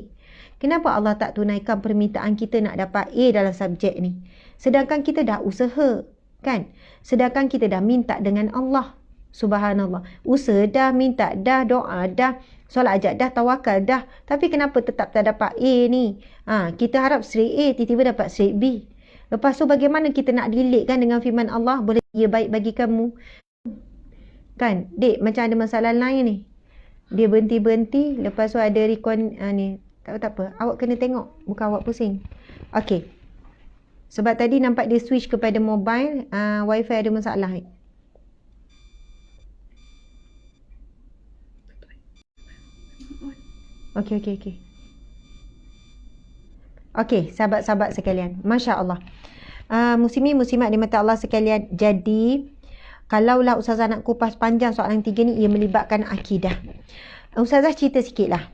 Kenapa Allah tak tunaikan permintaan kita nak dapat A dalam subjek ni? Sedangkan kita dah usaha, kan? Sedangkan kita dah minta dengan Allah. Subhanallah. Usaha dah, minta dah, doa dah, solat ajak dah, tawakal dah. Tapi kenapa tetap tak dapat A ni? Kita harap straight A, tiba-tiba dapat straight B. Lepas tu bagaimana kita nak relate kan dengan firman Allah? Boleh ia baik bagi kamu. Kan, dek macam ada masalah lain ni. Dia berhenti-berhenti, lepas tu ada recon ni. Tak apa, awak kena tengok, bukan awak pusing. Okey. Sebab tadi nampak dia switch kepada mobile, wifi ada masalah. Okey. Okey, sahabat-sahabat sekalian. Masya Allah. Muslimin muslimat di mata Allah sekalian. Jadi, kalaulah Ustazah nak kupas panjang soalan 3 ni, ia melibatkan akidah. Ustazah cerita sikit lah.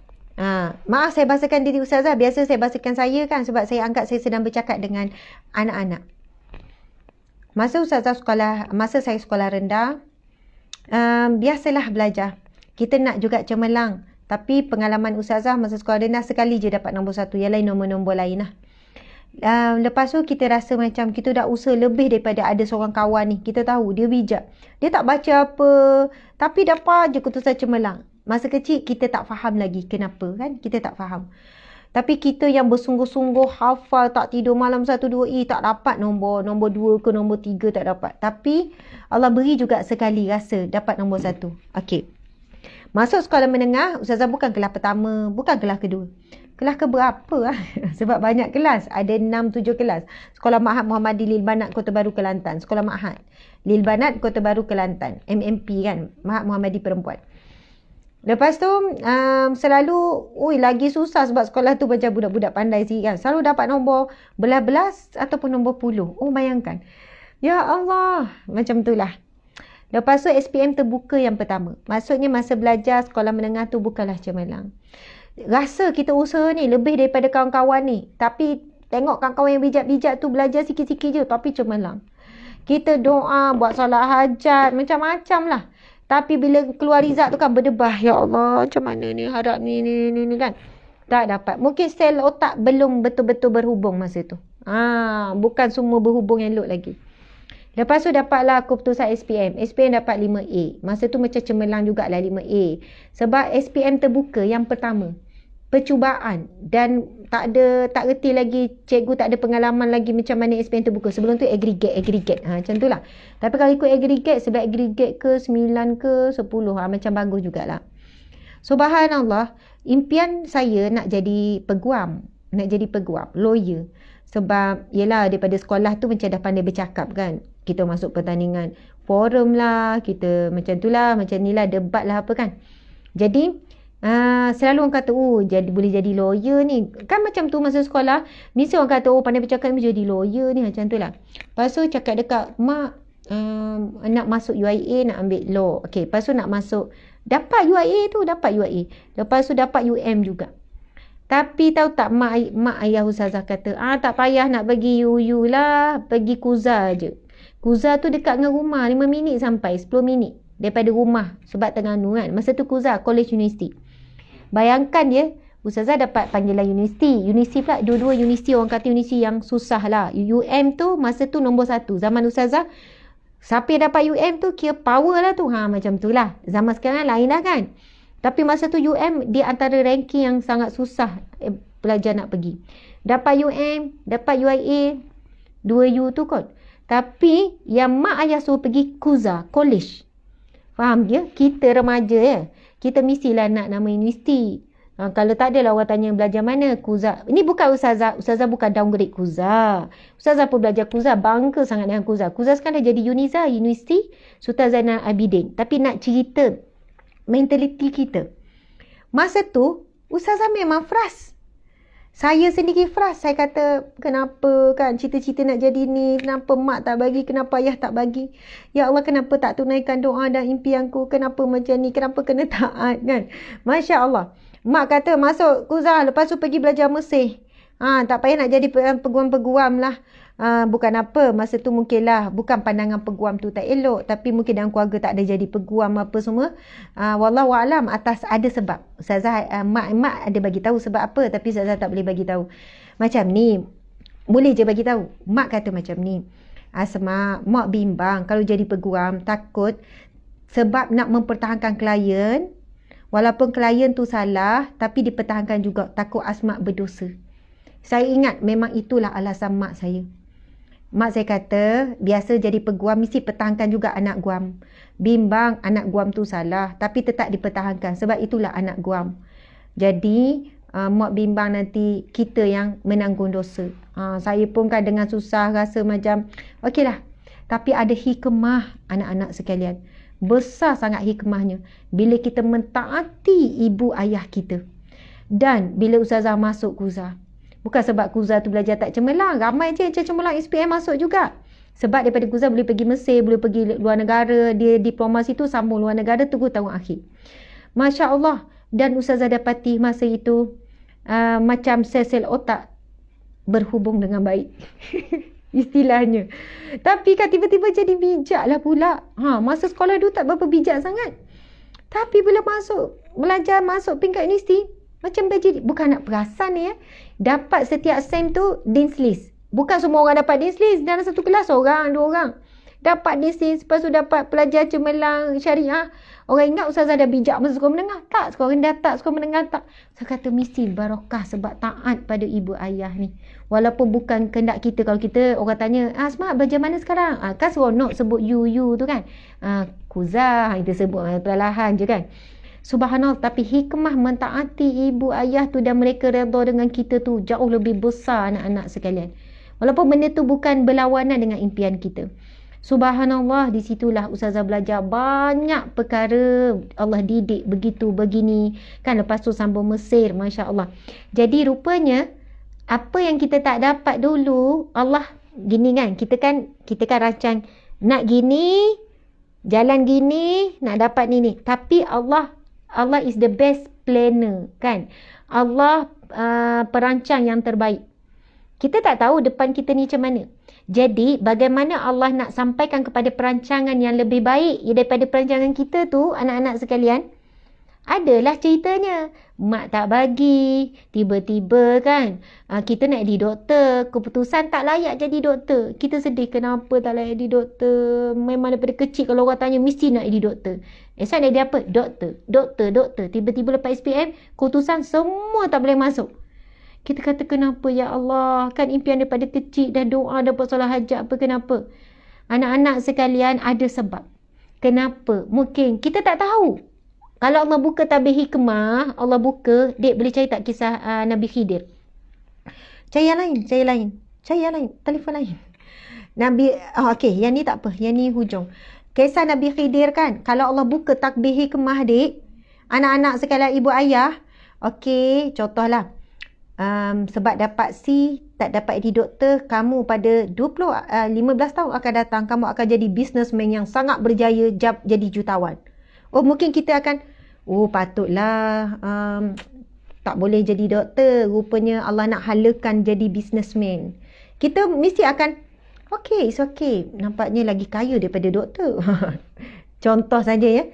Maaf saya bahasakan diri Ustazah. Biasa saya bahasakan saya kan, sebab saya anggap saya sedang bercakap dengan anak-anak. Masa saya sekolah rendah, biasalah belajar. Kita nak juga cemerlang. Tapi pengalaman Ustazah masa sekolah rendah sekali je dapat nombor 1. Yang lain nombor-nombor lain lah. Lepas tu kita rasa macam kita dah usaha lebih daripada ada seorang kawan ni. Kita tahu dia bijak. Dia tak baca apa, tapi dapat je keputusan cemerlang. Masa kecil kita tak faham lagi kenapa kan? Kita tak faham. Tapi kita yang bersungguh-sungguh hafal, tak tidur malam 1, 2, tak dapat nombor 2 ke nombor 3 tak dapat. Tapi Allah beri juga sekali rasa dapat nombor 1. Okey. Masuk sekolah menengah, Ustazah bukan kelas pertama, bukan kelas kedua. Kelas ke berapa lah? Sebab banyak kelas. Ada 6-7 kelas. Sekolah Ma'had Muhammadi Lil Banat Kota Baru Kelantan. Sekolah Ma'had Lil Banat Kota Baru Kelantan. MMP kan. Ma'had Muhammadi Perempuan. Lepas tu selalu lagi susah sebab sekolah tu macam budak-budak pandai sih kan. Selalu dapat nombor belas ataupun nombor puluh. Bayangkan. Ya Allah. Macam itulah. Lepas tu SPM terbuka yang pertama. Maksudnya masa belajar sekolah menengah tu bukanlah cemerlang. Rasa kita usaha ni lebih daripada kawan-kawan ni. Tapi tengok kawan-kawan yang bijak-bijak tu belajar sikit-sikit je. Tapi cemerlang. Kita doa, buat solat hajat, macam-macam lah. Tapi bila keluar result tu kan berdebah. Ya Allah, macam mana ni harap ni kan. Tak dapat. Mungkin sel otak belum betul-betul berhubung masa tu. Bukan semua berhubung yang elok lagi. Lepas tu dapatlah keputusan SPM. SPM dapat 5A. Masa tu macam cemerlang jugalah 5A. Sebab SPM terbuka yang pertama. Percubaan. Dan tak reti lagi, cikgu tak ada pengalaman lagi macam mana SPM terbuka. Sebelum tu aggregate. Macam tu lah. Tapi kalau ikut aggregate, sebab aggregate ke 9 ke 10. Macam bagus jugalah. Subhanallah. Impian saya nak jadi peguam. Lawyer. Sebab yelah daripada sekolah tu macam dah pandai bercakap kan. Kita masuk pertandingan forum lah, kita macam tu lah, macam ni lah, debat lah apa kan. Jadi selalu orang kata boleh jadi lawyer ni. Kan macam tu masa sekolah, mesti orang kata pandai bercakap ni jadi lawyer ni, macam tu lah. Lepas tu cakap dekat mak, nak masuk UIA, nak ambil law. Okay, lepas tu nak masuk Dapat UIA tu, dapat UIA. Lepas tu dapat UM juga. Tapi tahu tak, mak ayah Ustazah kata, tak payah nak pergi UU lah, pergi Kuza je. Kuza tu dekat dengan rumah, 5 minit sampai 10 minit daripada rumah sebab Terengganu kan. Masa tu Kuza, College University. Bayangkan dia, Ustazah dapat panggilan universiti. Universiti pula, dua-dua universiti, orang kata universiti yang susah lah. UM tu masa tu nombor 1. Zaman Ustazah, siapa yang dapat UM tu kira power lah tu. Macam tu lah. Zaman sekarang lain lah kan. Tapi masa tu UM di antara ranking yang sangat susah pelajar nak pergi. Dapat UM, dapat UIA, 2U tu kot. Tapi yang mak ayah suruh pergi Kuza, college. Faham je? Kita remaja ya. Kita mestilah nak nama universiti. Kalau tak adalah orang tanya belajar mana, Kuza. Ini bukan Ustazah. Ustazah bukan downgrade Kuza. Ustazah pun belajar Kuza. Bangga sangat dengan Kuza. Kuza sekarang dah jadi Uniza, Universiti Sultan Zainal Abidin. Tapi nak cerita mentaliti kita. Masa tu, Ustazah memang frust. Saya sendiri frust. Saya kata, kenapa kan cita-cita nak jadi ni? Kenapa mak tak bagi? Kenapa ayah tak bagi? Ya Allah, kenapa tak tunaikan doa dan impianku? Kenapa macam ni? Kenapa kena taat kan? Masya Allah. Mak kata, masuk Kuza. Lepas tu pergi belajar Mesir. Tak payah nak jadi peguam-peguam lah. Bukan apa, masa tu mungkinlah bukan pandangan peguam tu tak elok, tapi mungkin dalam keluarga tak ada jadi peguam apa semua. Wallahualam, atas ada sebab. Ustazah, mak ada bagi tahu sebab apa, tapi Ustazah tak boleh bagi tahu. Macam ni, boleh je bagi tahu. Mak kata macam ni, Asma, mak bimbang kalau jadi peguam, takut sebab nak mempertahankan klien, walaupun klien tu salah, tapi dipertahankan juga, takut Asma berdosa. Saya ingat memang itulah alasan mak saya. Mak saya kata, biasa jadi peguam mesti pertahankan juga anak guam. Bimbang anak guam tu salah, tapi tetap dipertahankan sebab itulah anak guam. Jadi, mak bimbang nanti kita yang menanggung dosa. Saya pun kan dengan susah rasa macam, okeylah. Tapi ada hikmah anak-anak sekalian. Besar sangat hikmahnya bila kita mentaati ibu ayah kita. Dan bila Ustazah masuk Kuza, bukan sebab Kuza tu belajar tak cemerlang. Ramai je cemerlang SPM masuk juga. Sebab daripada Kuza boleh pergi Mesir, boleh pergi luar negara. Dia diploma situ sambung luar negara, tunggu tahun akhir. Masya Allah. Dan Ustazah dapati masa itu macam sel-sel otak berhubung dengan baik. Istilahnya. Tapi kan tiba-tiba jadi bijak lah pula. Masa sekolah dulu tak berapa bijak sangat. Tapi bila belajar masuk peringkat universiti, macam jadi, bukan nak perasan ni ya. Dapat setiap sem tu Dean's List. Bukan semua orang dapat Dean's List. Dalam satu kelas, orang, 2 orang. Dapat Dean's List, lepas tu dapat pelajar cemerlang syariah. Orang ingat Ustazah dah bijak masa sekolah menengah. Tak, sekolah rendah tak, sekolah menengah tak. Saya kata mesti barakah sebab taat pada ibu ayah ni. Walaupun bukan kehendak kita. Kalau kita, orang tanya, Asma belajar mana sekarang? Kan seronok sebut you tu kan. Kuza, kita sebut perlahan je kan. Subhanallah, tapi hikmah mentaati ibu ayah tu dan mereka redha dengan kita tu jauh lebih besar anak-anak sekalian. Walaupun benda tu bukan berlawanan dengan impian kita. Subhanallah, di situlah Ustazah belajar banyak perkara. Allah didik begitu, begini. Kan lepas tu sambung Mesir, Masya Allah. Jadi rupanya, apa yang kita tak dapat dulu, Allah gini kan. Kita kan rancang, nak gini, jalan gini, nak dapat ni. Tapi Allah is the best planner kan. Allah perancang yang terbaik. Kita tak tahu depan kita ni macam mana. Jadi bagaimana Allah nak sampaikan kepada perancangan yang lebih baik daripada perancangan kita tu, anak-anak sekalian, adalah ceritanya. Mak tak bagi, tiba-tiba kan kita nak jadi doktor, keputusan tak layak jadi doktor. Kita sedih, kenapa tak layak jadi doktor? Memang daripada kecil kalau orang tanya mesti nak jadi doktor. Esok nak jadi apa? Doktor. Tiba-tiba lepas SPM, keputusan semua tak boleh masuk. Kita kata kenapa ya Allah? Kan impian daripada kecil dan doa dapat solat hajat apa, kenapa? Anak-anak sekalian, ada sebab. Kenapa? Mungkin kita tak tahu. Kalau Allah buka tabir hikmah, Allah buka, Dek boleh cari tak kisah Nabi Khidir? Cari yang lain. Telefon lain. Nabi, okey, yang ni tak apa. Yang ni hujung. Kisah Nabi Khidir kan, kalau Allah buka takbir hikmah, Dek, anak-anak sekalian ibu ayah, okey, contohlah. Sebab dapat C, tak dapat jadi doktor, kamu pada 15 tahun akan datang, kamu akan jadi businessman yang sangat berjaya, jadi jutawan. Oh, mungkin kita akan, Oh patutlah tak boleh jadi doktor. Rupanya Allah nak halakan jadi businessman. Kita mesti akan, okay, it's okay. Nampaknya lagi kaya daripada doktor. Contoh saja ya.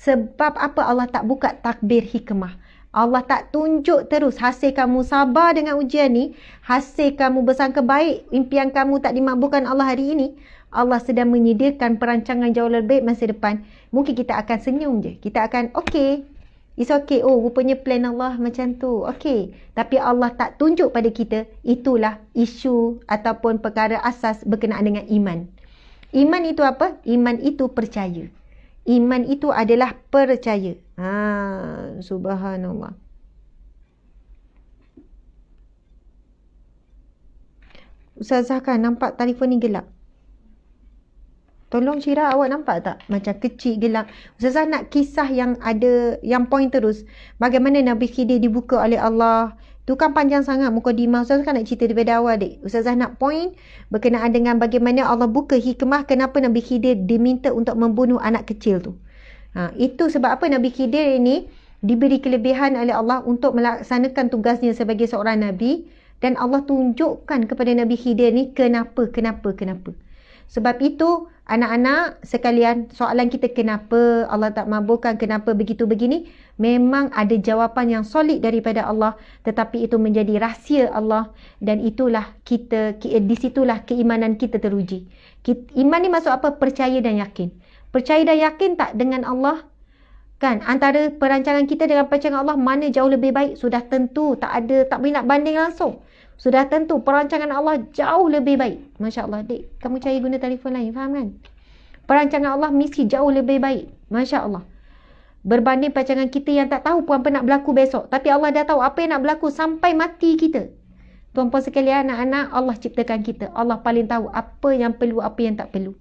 Sebab apa Allah tak buka takbir hikmah? Allah tak tunjuk terus hasil kamu sabar dengan ujian ni, hasil kamu bersangka baik, impian kamu tak dimakbulkan Allah hari ini, Allah sedang menyediakan perancangan jauh lebih baik masa depan. Mungkin kita akan senyum je. Kita akan, okay, it's okay. Oh, rupanya plan Allah macam tu. Okay. Tapi Allah tak tunjuk pada kita. Itulah isu ataupun perkara asas berkenaan dengan iman. Iman itu apa? Iman itu percaya. Iman itu adalah percaya. Subhanallah. Ustazah kan nampak telefon ni gelap. Tolong Syirah, awak nampak tak? Macam kecil gelap. Ustazah nak kisah yang ada, yang point terus. Bagaimana Nabi Khidir dibuka oleh Allah. Tu kan panjang sangat mukadimah. Ustazah kan nak cerita daripada awal dek. Ustazah nak point berkenaan dengan bagaimana Allah buka hikmah kenapa Nabi Khidir diminta untuk membunuh anak kecil tu. Itu sebab apa Nabi Khidir ini diberi kelebihan oleh Allah untuk melaksanakan tugasnya sebagai seorang Nabi. Dan Allah tunjukkan kepada Nabi Khidir ni kenapa. Sebab itu anak-anak sekalian, soalan kita kenapa Allah tak mabulkan, kenapa begitu begini, memang ada jawapan yang solid daripada Allah, tetapi itu menjadi rahsia Allah, dan itulah di situlah keimanan kita teruji. Iman ni maksud apa? Percaya dan yakin. Percaya dan yakin tak dengan Allah? Kan antara perancangan kita dengan perancangan Allah mana jauh lebih baik? Sudah tentu, tak boleh nak banding langsung. Sudah tentu perancangan Allah jauh lebih baik. Masya Allah, dek, kamu cari guna telefon lain, faham kan? Perancangan Allah mesti jauh lebih baik. Masya Allah. Berbanding perancangan kita yang tak tahu pun apa nak berlaku besok. Tapi Allah dah tahu apa yang nak berlaku sampai mati kita. Tuan-puan sekalian, anak-anak, Allah ciptakan kita. Allah paling tahu apa yang perlu, apa yang tak perlu.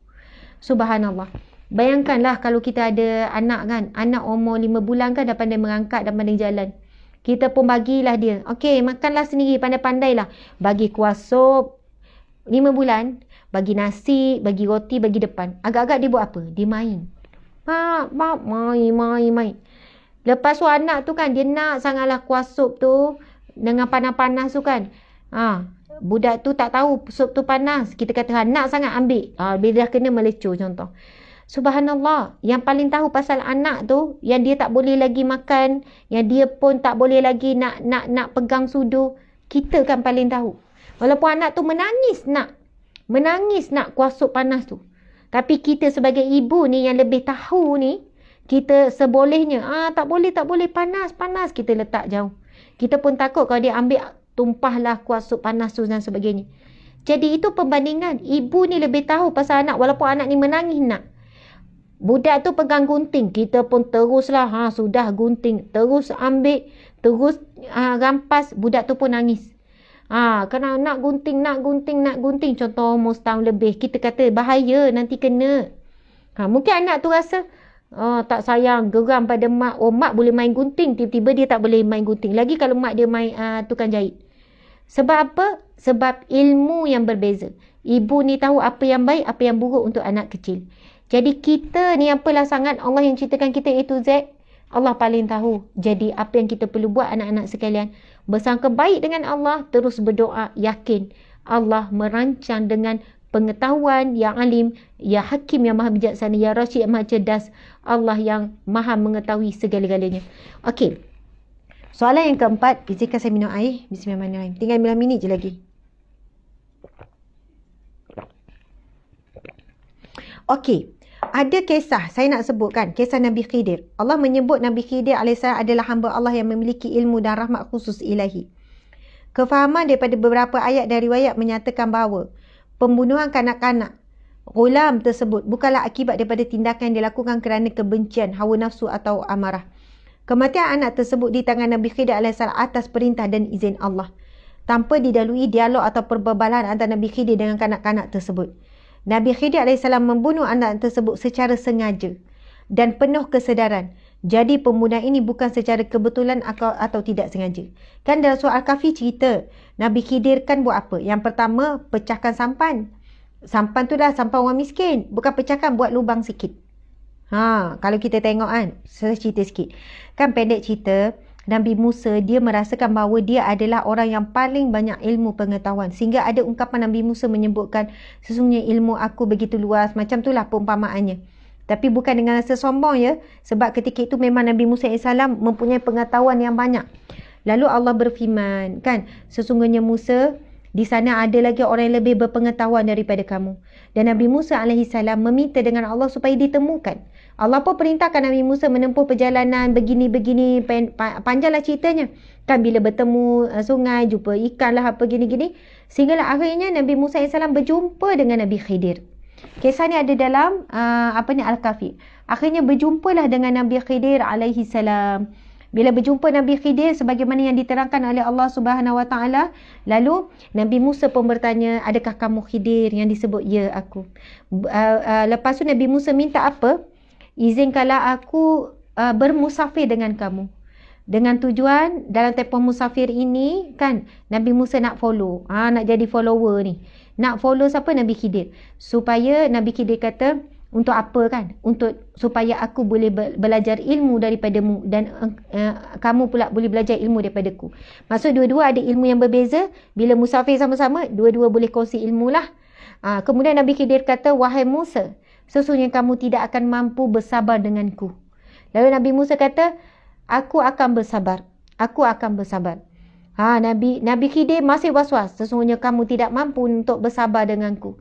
Subhanallah. Bayangkanlah kalau kita ada anak kan. Anak umur 5 bulan kan dah pandai merangkak, dah pandai jalan. Kita pun bagilah dia. Okey, makanlah sendiri, pandai-pandailah. Bagi kuah sup 5 bulan, bagi nasi, bagi roti, bagi depan. Agak-agak dia buat apa? Dia main. Main. Lepas tu anak tu kan, dia nak sangatlah kuah sup tu dengan panas-panas tu kan. Budak tu tak tahu sup tu panas. Kita kata nak sangat ambil. Bila dah kena melecur contoh. Subhanallah, yang paling tahu pasal anak tu, yang dia tak boleh lagi makan, yang dia pun tak boleh lagi nak pegang sudu, kita kan paling tahu. Walaupun anak tu menangis nak kuah sup panas tu. Tapi kita sebagai ibu ni yang lebih tahu ni, kita sebolehnya, tak boleh panas, kita letak jauh. Kita pun takut kalau dia ambil tumpahlah kuah sup panas tu dan sebagainya. Jadi itu perbandingan, ibu ni lebih tahu pasal anak walaupun anak ni menangis nak. Budak tu pegang gunting, kita pun teruslah, sudah gunting, terus ambil, terus rampas, budak tu pun nangis. Kerana nak gunting, contoh umur setahun lebih, kita kata bahaya, nanti kena. Mungkin anak tu rasa, tak sayang, geram pada mak, mak boleh main gunting, tiba-tiba dia tak boleh main gunting. Lagi kalau mak dia main tukang jahit. Sebab apa? Sebab ilmu yang berbeza. Ibu ni tahu apa yang baik, apa yang buruk untuk anak kecil. Jadi kita ni apalah sangat Allah yang ciptakan kita A to Z. Allah paling tahu. Jadi apa yang kita perlu buat anak-anak sekalian. Bersangka baik dengan Allah. Terus berdoa. Yakin. Allah merancang dengan pengetahuan yang alim. Ya Hakim yang maha bijaksana. Ya Rasyid yang maha cerdas. Allah yang maha mengetahui segala-galanya. Okey. Soalan yang keempat. Izinkan saya minum air. Bismillahirrahmanirrahim. Tinggal 9 minit je lagi. Okey. Ada kisah, saya nak sebutkan, kisah Nabi Khidir. Allah menyebut Nabi Khidir AS adalah hamba Allah yang memiliki ilmu dan rahmat khusus ilahi. Kefahaman daripada beberapa ayat dan riwayat menyatakan bahawa pembunuhan kanak-kanak ghulam tersebut bukanlah akibat daripada tindakan yang dilakukan kerana kebencian, hawa nafsu atau amarah. Kematian anak tersebut di tangan Nabi Khidir AS atas perintah dan izin Allah, tanpa didahului dialog atau perbebalan antara Nabi Khidir dengan kanak-kanak tersebut. Nabi Khidir AS membunuh anak tersebut secara sengaja dan penuh kesedaran. Jadi pembunuhan ini bukan secara kebetulan atau tidak sengaja. Kan dalam surah Al-Kahfi cerita, Nabi Khidir kan buat apa? Yang pertama, pecahkan sampan. Sampan tu dah sampan orang miskin. Bukan pecahkan, buat lubang sikit. Kalau kita tengok kan, saya cerita sikit. Kan pendek cerita, Nabi Musa dia merasakan bahawa dia adalah orang yang paling banyak ilmu pengetahuan. Sehingga ada ungkapan Nabi Musa menyebutkan, sesungguhnya ilmu aku begitu luas. Macam itulah perumpamaannya. Tapi bukan dengan rasa sombong ya. Sebab ketika itu memang Nabi Musa AS mempunyai pengetahuan yang banyak. Lalu Allah berfirman, kan, sesungguhnya Musa, di sana ada lagi orang yang lebih berpengetahuan daripada kamu. Dan Nabi Musa AS meminta dengan Allah supaya ditemukan. Allah pun perintahkan Nabi Musa menempuh perjalanan begini-begini, panjanglah ceritanya. Kan bila bertemu sungai, jumpa ikan lah apa gini-gini. Sehinggalah akhirnya Nabi Musa AS berjumpa dengan Nabi Khidir. Kisah ni ada dalam Al-Kahfi. Akhirnya berjumpalah dengan Nabi Khidir AS. Bila berjumpa Nabi Khidir sebagaimana yang diterangkan oleh Allah Subhanahu Wa Taala, lalu Nabi Musa pun bertanya, adakah kamu Khidir? Yang disebut, ya aku. Lepas tu Nabi Musa minta apa? Izinkanlah aku bermusafir dengan kamu. Dengan tujuan dalam tempoh musafir ini kan Nabi Musa nak follow. Nak jadi follower ni. Nak follow siapa? Nabi Khidir. Supaya Nabi Khidir kata, untuk apa kan? Supaya aku boleh belajar ilmu daripadamu dan kamu pula boleh belajar ilmu daripadaku. Maksud dua-dua ada ilmu yang berbeza. Bila musafir sama-sama, dua-dua boleh kongsi ilmu lah. Kemudian Nabi Khidir kata, wahai Musa, sesungguhnya kamu tidak akan mampu bersabar denganku. Lalu Nabi Musa kata, aku akan bersabar. Aku akan bersabar. Nabi Khidir masih was-was. Sesungguhnya kamu tidak mampu untuk bersabar denganku.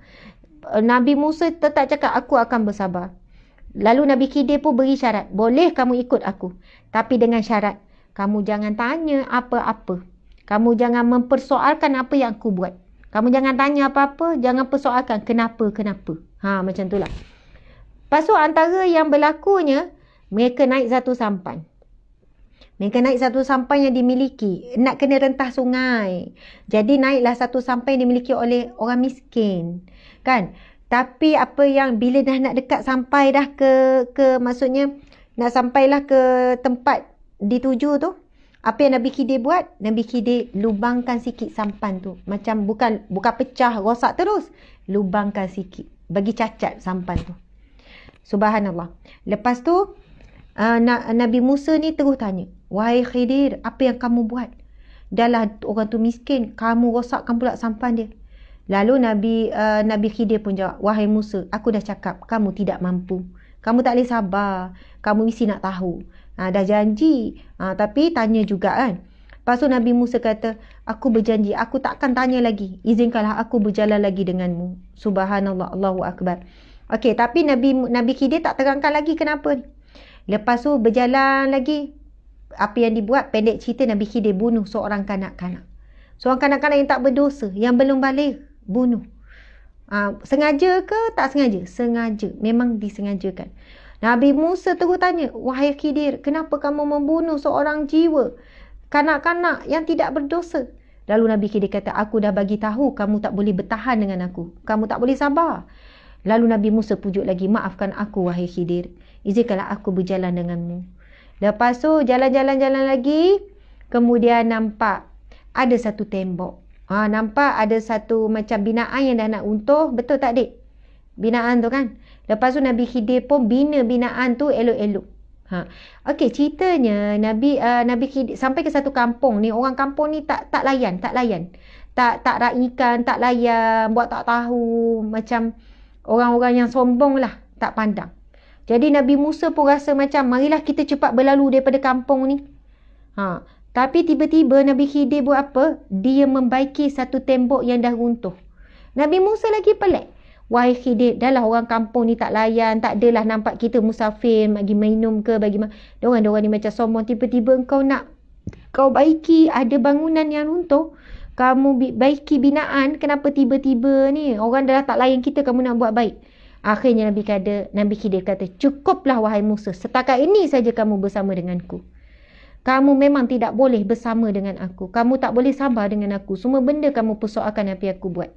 Nabi Musa tetap cakap, aku akan bersabar. Lalu Nabi Khidir pun beri syarat. Boleh kamu ikut aku. Tapi dengan syarat, kamu jangan tanya apa-apa. Kamu jangan mempersoalkan apa yang aku buat. Kamu jangan tanya apa-apa. Jangan persoalkan kenapa. Macam itulah. Lepas tu antara yang berlakunya, mereka naik satu sampan. Mereka naik satu sampan yang dimiliki. Nak kena rentah sungai. Jadi naiklah satu sampan yang dimiliki oleh orang miskin. Kan? Tapi apa yang bila dah nak dekat sampai dah ke maksudnya nak sampailah ke tempat dituju tu. Apa yang Nabi Khidir buat? Nabi Khidir lubangkan sikit sampan tu. Macam bukan pecah, rosak terus. Lubangkan sikit. Bagi cacat sampan tu. Subhanallah. Lepas tu Nabi Musa ni terus tanya, wahai Khidir, apa yang kamu buat? Dahlah orang tu miskin, kamu rosakkan pula sampan dia. Lalu Nabi Khidir pun jawab, wahai Musa, aku dah cakap kamu tidak mampu. Kamu tak boleh sabar. Kamu mesti nak tahu. Dah janji. Tapi tanya juga kan. Lepas tu Nabi Musa kata, aku berjanji, aku takkan tanya lagi. Izinkanlah aku berjalan lagi denganmu. Subhanallah, Allahu Akbar. Okey, tapi Nabi Khidir tak terangkan lagi kenapa. Lepas tu berjalan lagi. Apa yang dibuat, pendek cerita, Nabi Khidir bunuh seorang kanak-kanak. Seorang kanak-kanak yang tak berdosa, yang belum balik, bunuh. Sengaja ke tak sengaja? Sengaja. Memang disengajakan. Nabi Musa terus tanya, wahai Khidir, kenapa kamu membunuh seorang jiwa? Kanak-kanak yang tidak berdosa. Lalu Nabi Khidir kata, aku dah bagi tahu kamu tak boleh bertahan dengan aku. Kamu tak boleh sabar. Lalu Nabi Musa pujuk lagi, maafkan aku wahai Khidir. Izinkanlah aku berjalan denganmu. Lepas tu jalan-jalan lagi. Kemudian nampak ada satu tembok. Nampak ada satu macam binaan yang dah nak runtuh. Betul tak dik? Binaan tu kan. Lepas tu Nabi Khidir pun bina binaan tu elok-elok. Okey, ceritanya Nabi Khidir sampai ke satu kampung ni. Orang kampung ni tak layan. Tak raikan, tak layan, buat tak tahu. Macam orang-orang yang sombong lah, tak pandang. Jadi Nabi Musa pun rasa macam, marilah kita cepat berlalu daripada kampung ni. Tapi tiba-tiba Nabi Khidir buat apa? Dia membaiki satu tembok yang dah runtuh. Nabi Musa lagi pelik. Wahai Khidir, dahlah orang kampung ni tak layan, tak adalah nampak kita musafir, bagi minum ke, bagi Diorang ni macam sombong. Tiba-tiba kau baiki ada bangunan yang runtuh. Kamu baiki binaan, kenapa tiba-tiba ni? Orang dah tak layan kita, kamu nak buat baik. Akhirnya Nabi Khidir kata, cukuplah wahai Musa, setakat ini saja kamu bersama denganku. Kamu memang tidak boleh bersama dengan aku. Kamu tak boleh sabar dengan aku. Semua benda kamu persoalkan apa yang aku buat.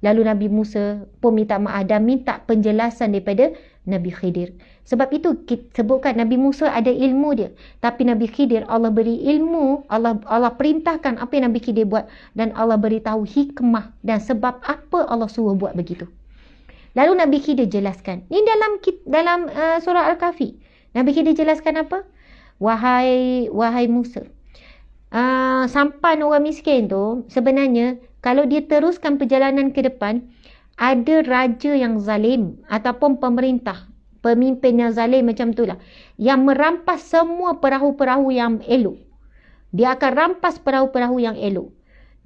Lalu Nabi Musa pun minta maaf dan minta penjelasan daripada Nabi Khidir. Sebab itu kita sebutkan Nabi Musa ada ilmu dia. Tapi Nabi Khidir, Allah beri ilmu, Allah perintahkan apa yang Nabi Khidir buat. Dan Allah beritahu hikmah dan sebab apa Allah suruh buat begitu. Lalu Nabi Khidir jelaskan. Ini dalam surah Al-Kahfi. Nabi Khidir jelaskan apa? Wahai Musa. Sampan orang miskin tu sebenarnya kalau dia teruskan perjalanan ke depan, ada raja yang zalim ataupun pemimpin yang zalim macam itulah, yang merampas semua perahu-perahu yang elok. Dia akan rampas perahu-perahu yang elok.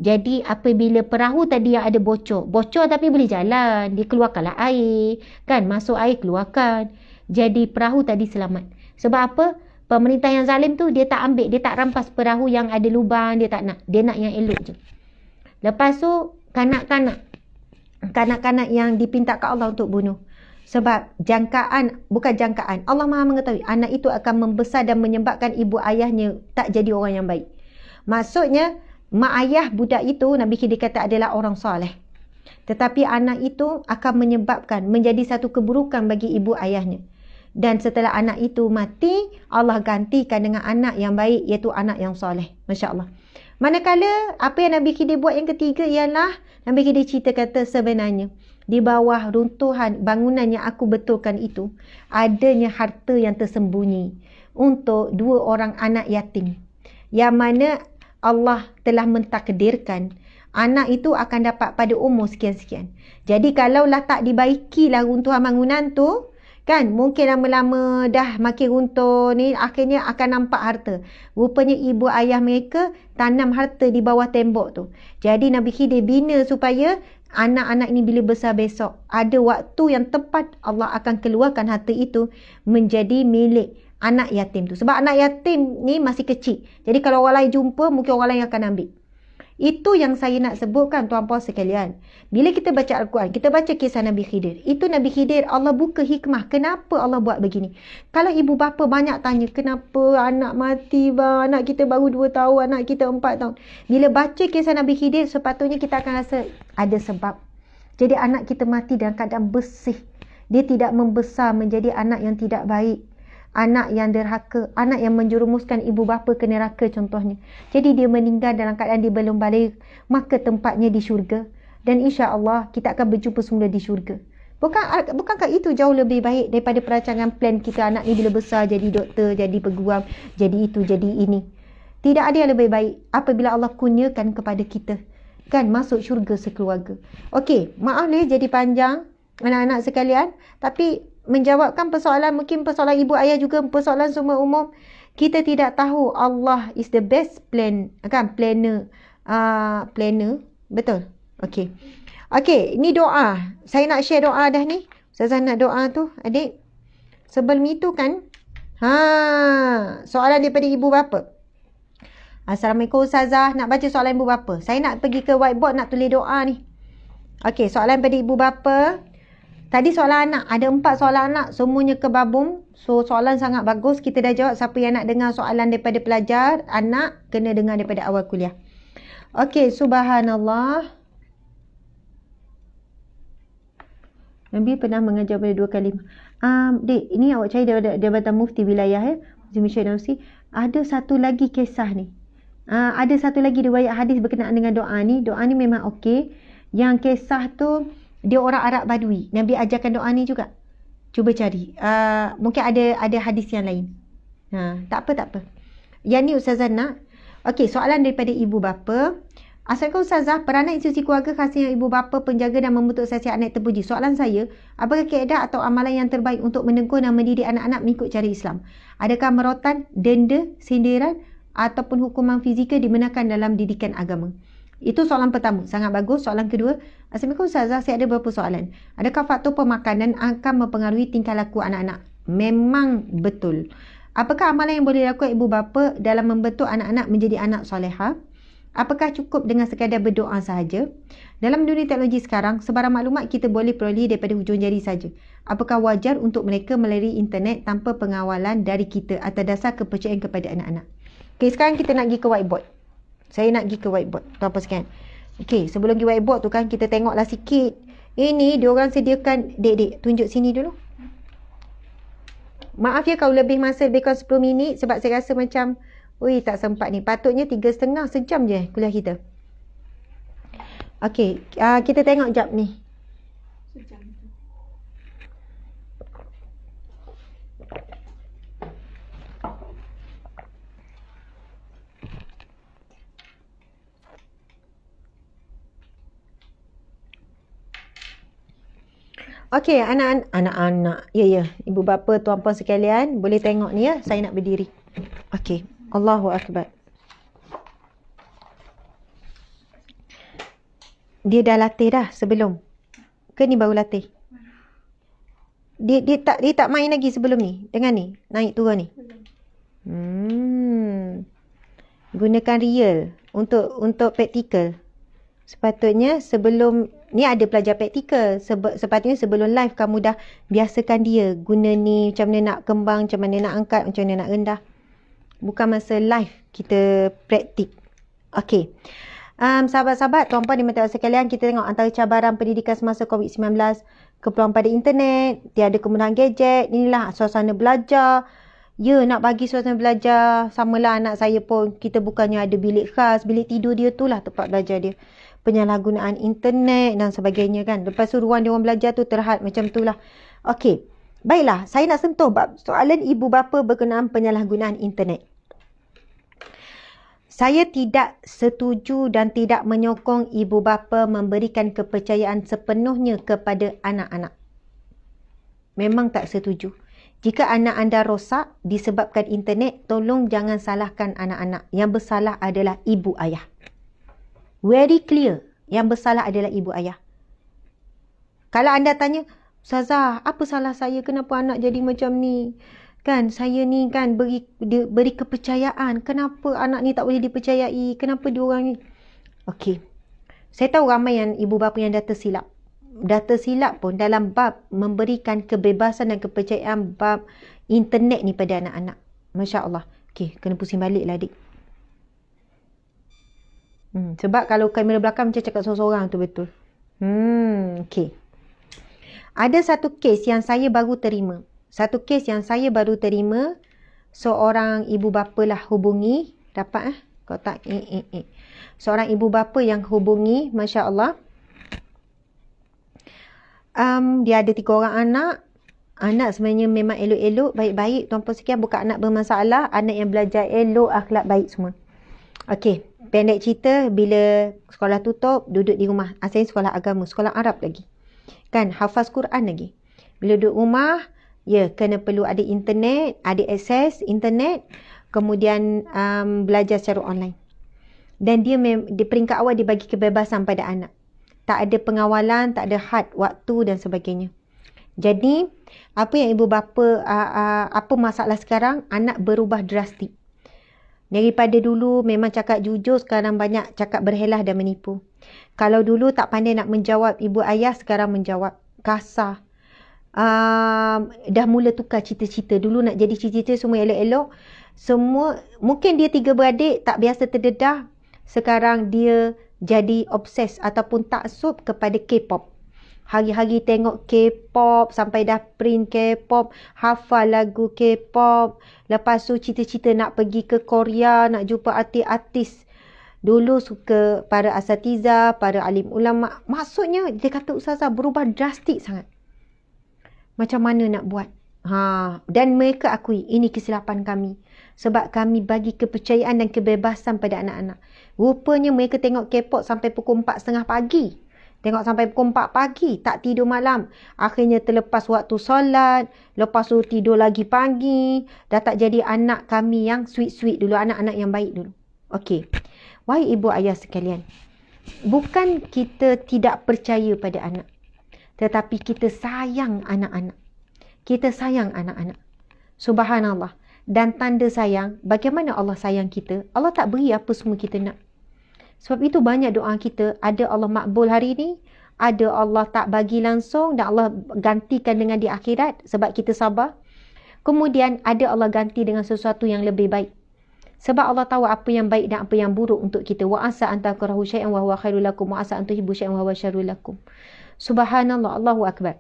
Jadi apabila perahu tadi yang ada bocor tapi boleh jalan, dia keluarkanlah air, kan, masuk air keluarkan. Jadi perahu tadi selamat. Sebab apa? Pemerintah yang zalim tu dia tak tak rampas perahu yang ada lubang, dia tak nak. Dia nak yang elok je. Lepas tu kanak-kanak yang dipintakan Allah untuk bunuh. Sebab bukan jangkaan. Allah Maha mengetahui anak itu akan membesar dan menyebabkan ibu ayahnya tak jadi orang yang baik. Maksudnya mak ayah budak itu Nabi Khidir kata adalah orang soleh. Tetapi anak itu akan menyebabkan menjadi satu keburukan bagi ibu ayahnya. Dan setelah anak itu mati, Allah gantikan dengan anak yang baik, iaitu anak yang soleh. Masya Allah. Manakala apa yang Nabi Khidir buat yang ketiga ialah Nabi Khidir cerita kata sebenarnya di bawah runtuhan bangunan yang aku betulkan itu adanya harta yang tersembunyi untuk 2 orang anak yatim. Yang mana Allah telah mentakdirkan anak itu akan dapat pada umur sekian-sekian. Jadi kalaulah tak dibaikilah runtuhan bangunan tu, kan, mungkin lama-lama dah makin runtuh ni, akhirnya akan nampak harta. Rupanya ibu ayah mereka tanam harta di bawah tembok tu. Jadi Nabi Khidir bina supaya anak-anak ini bila besar besok, ada waktu yang tepat Allah akan keluarkan harta itu menjadi milik anak yatim tu. Sebab anak yatim ni masih kecil. Jadi kalau orang lain jumpa, mungkin orang lain akan ambil. Itu yang saya nak sebutkan tuan-puan sekalian. Bila kita baca Al-Quran, kita baca kisah Nabi Khidir. Itu Nabi Khidir, Allah buka hikmah. Kenapa Allah buat begini? Kalau ibu bapa banyak tanya, kenapa anak mati bang? Anak kita baru 2 tahun, anak kita 4 tahun. Bila baca kisah Nabi Khidir, sepatutnya kita akan rasa ada sebab. Jadi anak kita mati dalam keadaan bersih. Dia tidak membesar menjadi anak yang tidak baik. Anak yang derhaka, anak yang menjerumuskan ibu bapa ke neraka contohnya. Jadi dia meninggal dalam keadaan dia belum balik, maka tempatnya di syurga. Dan insya-Allah kita akan berjumpa semula di syurga. Bukankah itu jauh lebih baik daripada perancangan plan kita anak ni bila besar jadi doktor, jadi peguam, jadi itu, jadi ini. Tidak ada yang lebih baik apabila Allah kurniakan kepada kita, kan, masuk syurga sekeluarga. Okey, maaf jadi panjang anak-anak sekalian, tapi menjawabkan persoalan, mungkin persoalan ibu ayah juga, persoalan semua umum. Kita tidak tahu Allah is the best planner. Betul? Okey, ini doa. Saya nak share doa dah ni. Ustazah nak doa tu, adik. Sebelum itu kan, soalan daripada ibu bapa. Assalamualaikum Ustazah, nak baca soalan ibu bapa. Saya nak pergi ke whiteboard nak tulis doa ni. Okey, soalan daripada ibu bapa. Tadi soalan anak, ada 4 soalan anak, semuanya kebabung. So soalan sangat bagus, kita dah jawab. Siapa yang nak dengar soalan daripada pelajar, anak, kena dengar daripada awal kuliah. Okey, subhanallah. Nabi pernah mengajar pada 2 kali. Dek, ini awak cari daripada Jabatan Mufti Wilayah Muslim. Ada satu lagi kisah ni. Ada satu lagi riwayat hadis berkenaan dengan doa ni. Doa ni memang okey. Yang kisah tu, dia orang Arab Badui. Nabi ajarkan doa ni juga. Cuba cari. Mungkin ada hadis yang lain. Tak apa. Yang ni Ustazah nak. Okey, soalan daripada ibu bapa. Assalamualaikum Ustazah, peranan institusi keluarga khasnya ibu bapa, penjaga dan membentuk sesi anak terpuji. Soalan saya, apakah kaedah atau amalan yang terbaik untuk menegur dan mendidik anak-anak mengikut cara Islam? Adakah merotan, denda, sindiran ataupun hukuman fizikal dibenarkan dalam didikan agama? Itu soalan pertama, sangat bagus. Soalan kedua, Assalamualaikum Ustazah, saya ada beberapa soalan. Adakah faktor pemakanan akan mempengaruhi tingkah laku anak-anak? Memang betul. Apakah amalan yang boleh dilakukan ibu bapa dalam membentuk anak-anak menjadi anak solehah? Apakah cukup dengan sekadar berdoa sahaja? Dalam dunia teknologi sekarang, sebarang maklumat kita boleh peroleh daripada hujung jari saja. Apakah wajar untuk mereka melalui internet tanpa pengawalan dari kita atas dasar kepercayaan kepada anak-anak? Okey, sekarang kita nak pergi ke whiteboard. Saya nak pergi ke whiteboard. Tuan-tuan sekalian. Okey, sebelum pergi whiteboard tu kan, kita tengoklah sikit. Ini diorang sediakan, dek, tunjuk sini dulu. Maaf ya kalau lebih masa lebih kurang 10 minit sebab saya rasa macam tak sempat ni. Patutnya 3.5 sejam je kuliah kita. Okey, kita tengok jap ni. Okey, anak-anak. Ya. Ibu bapa, tuan-puan sekalian, boleh tengok ni ya. Saya nak berdiri. Okey. Allahu Akbar. Dia dah latih dah sebelum? Ke ni baru latih? Dia tak main lagi sebelum ni? Dengan ni? Naik turun ni? Gunakan real untuk praktikal. Sepatutnya sebelum ni ada pelajar praktikal. Sepatutnya sebelum live kamu dah biasakan dia guna ni, macam mana nak kembang, macam mana nak angkat, macam mana nak rendah. Bukan masa live kita praktik. Okey. Sahabat-sahabat, tuan-puan dan puan sekalian, kita tengok antara cabaran pendidikan semasa COVID-19, keperluan pada internet, tiada kemudahan gadget. Inilah suasana belajar. Ya, nak bagi suasana belajar, samalah anak saya pun, kita bukannya ada bilik khas, bilik tidur dia tu lah tempat belajar dia. Penyalahgunaan internet dan sebagainya kan. Lepas tu ruang dia orang belajar tu terhad macam tu lah. Okey, baiklah, saya nak sentuh soalan ibu bapa berkenaan penyalahgunaan internet. Saya tidak setuju dan tidak menyokong ibu bapa memberikan kepercayaan sepenuhnya kepada anak-anak. Memang tak setuju. Jika anak anda rosak disebabkan internet, tolong jangan salahkan anak-anak. Yang bersalah adalah ibu ayah. Very clear. Yang bersalah adalah ibu ayah. Kalau anda tanya, Ustazah, apa salah saya? Kenapa anak jadi macam ni? Kan saya ni kan beri kepercayaan. Kenapa anak ni tak boleh dipercayai? Kenapa dia orang ni? Okey. Saya tahu ramai yang ibu bapa yang dah tersilap. Dah tersilap pun dalam bab memberikan kebebasan dan kepercayaan bab internet ni pada anak-anak. Masya Allah. Okey, kena pusing balik lah adik. Sebab kalau kamera belakang macam cakap seorang-seorang tu betul. Okey. Ada satu kes yang saya baru terima. Seorang ibu bapa lah hubungi. Dapat Kau tak Seorang ibu bapa yang hubungi, Masya Allah. Dia ada 3 orang anak. Anak sebenarnya memang elok-elok, baik-baik. Tuan-puan sekian, bukan anak bermasalah. Anak yang belajar elok, akhlak baik semua. Okey, pendek cerita, bila sekolah tutup, duduk di rumah. Asalnya sekolah agama, sekolah Arab lagi. Kan, hafaz Quran lagi. Bila duduk rumah, ya, kena perlu ada internet, ada akses internet, kemudian belajar secara online. Dan dia di peringkat awal dia bagi kebebasan pada anak. Tak ada pengawalan, tak ada had waktu dan sebagainya. Jadi, apa yang ibu bapa, apa masalah sekarang, anak berubah drastik. Daripada dulu memang cakap jujur, sekarang banyak cakap berhelah dan menipu. Kalau dulu tak pandai nak menjawab ibu ayah, sekarang menjawab kasar. Dah mula tukar cita-cita. Dulu nak jadi cita-cita semua elok-elok. Semua, mungkin dia 3 beradik tak biasa terdedah. Sekarang dia jadi obses ataupun taksub kepada K-pop. Hari-hari tengok K-pop, sampai dah print K-pop, hafal lagu K-pop. Lepas tu cita-cita nak pergi ke Korea, nak jumpa artis-artis. Dulu suka para asatiza, para alim ulama. Maksudnya dia kata Ustazah berubah drastik sangat. Macam mana nak buat? Dan mereka akui ini kesilapan kami. Sebab kami bagi kepercayaan dan kebebasan pada anak-anak. Rupanya mereka tengok K-pop sampai pukul 4.30 pagi. Tengok sampai pukul 4 pagi. Tak tidur malam. Akhirnya terlepas waktu solat. Lepas tu tidur lagi pagi. Dah tak jadi anak kami yang sweet-sweet dulu. Anak-anak yang baik dulu. Okey. Wahai ibu ayah sekalian. Bukan kita tidak percaya pada anak. Tetapi kita sayang anak-anak. Kita sayang anak-anak. Subhanallah. Dan tanda sayang, bagaimana Allah sayang kita? Allah tak beri apa semua kita nak. Sebab itu banyak doa kita, ada Allah makbul hari ini, ada Allah tak bagi langsung dan Allah gantikan dengan di akhirat sebab kita sabar. Kemudian ada Allah ganti dengan sesuatu yang lebih baik. Sebab Allah tahu apa yang baik dan apa yang buruk untuk kita. Wa asa an takrahu syai'an wa huwa khairul lakum wa asa an tuhibbu syai'an wa huwa syarrul lakum. Subhanallah, Allahu akbar.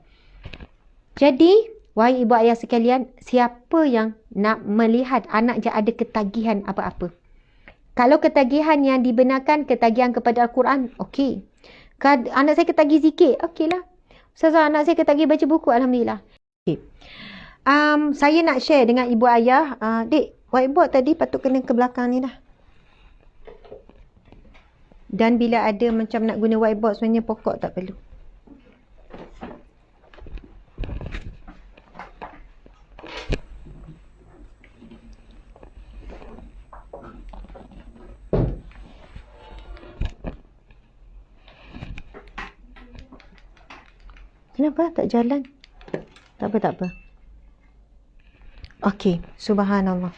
Jadi, wahai ibu ayah sekalian, siapa yang nak melihat anaknya ada ketagihan apa-apa? Kalau ketagihan yang dibenarkan, ketagihan kepada Al-Quran, okey. Anak saya ketagih zikir, okeylah. Ustazah, anak saya ketagih baca buku, alhamdulillah. Okay. Saya nak share dengan ibu ayah. Dek, whiteboard tadi patut kena ke belakang ni dah. Dan bila ada macam nak guna whiteboard, sebenarnya pokok tak perlu. Kenapa tak jalan? Tak apa, tak apa. Okey, subhanallah.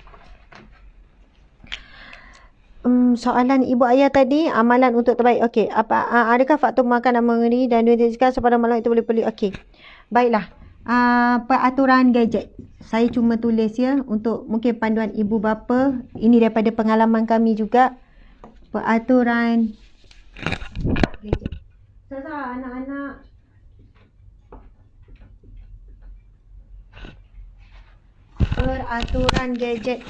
Soalan ibu ayah tadi, amalan untuk terbaik. Okey, adakah faktor makan dan mengeri dan dua jika sepada malam itu boleh beli? Okey. Baiklah. Peraturan gadget. Saya cuma tulis ya untuk mungkin panduan ibu bapa. Ini daripada pengalaman kami juga. Peraturan gadget. Ustazah, anak-anak peraturan gadget.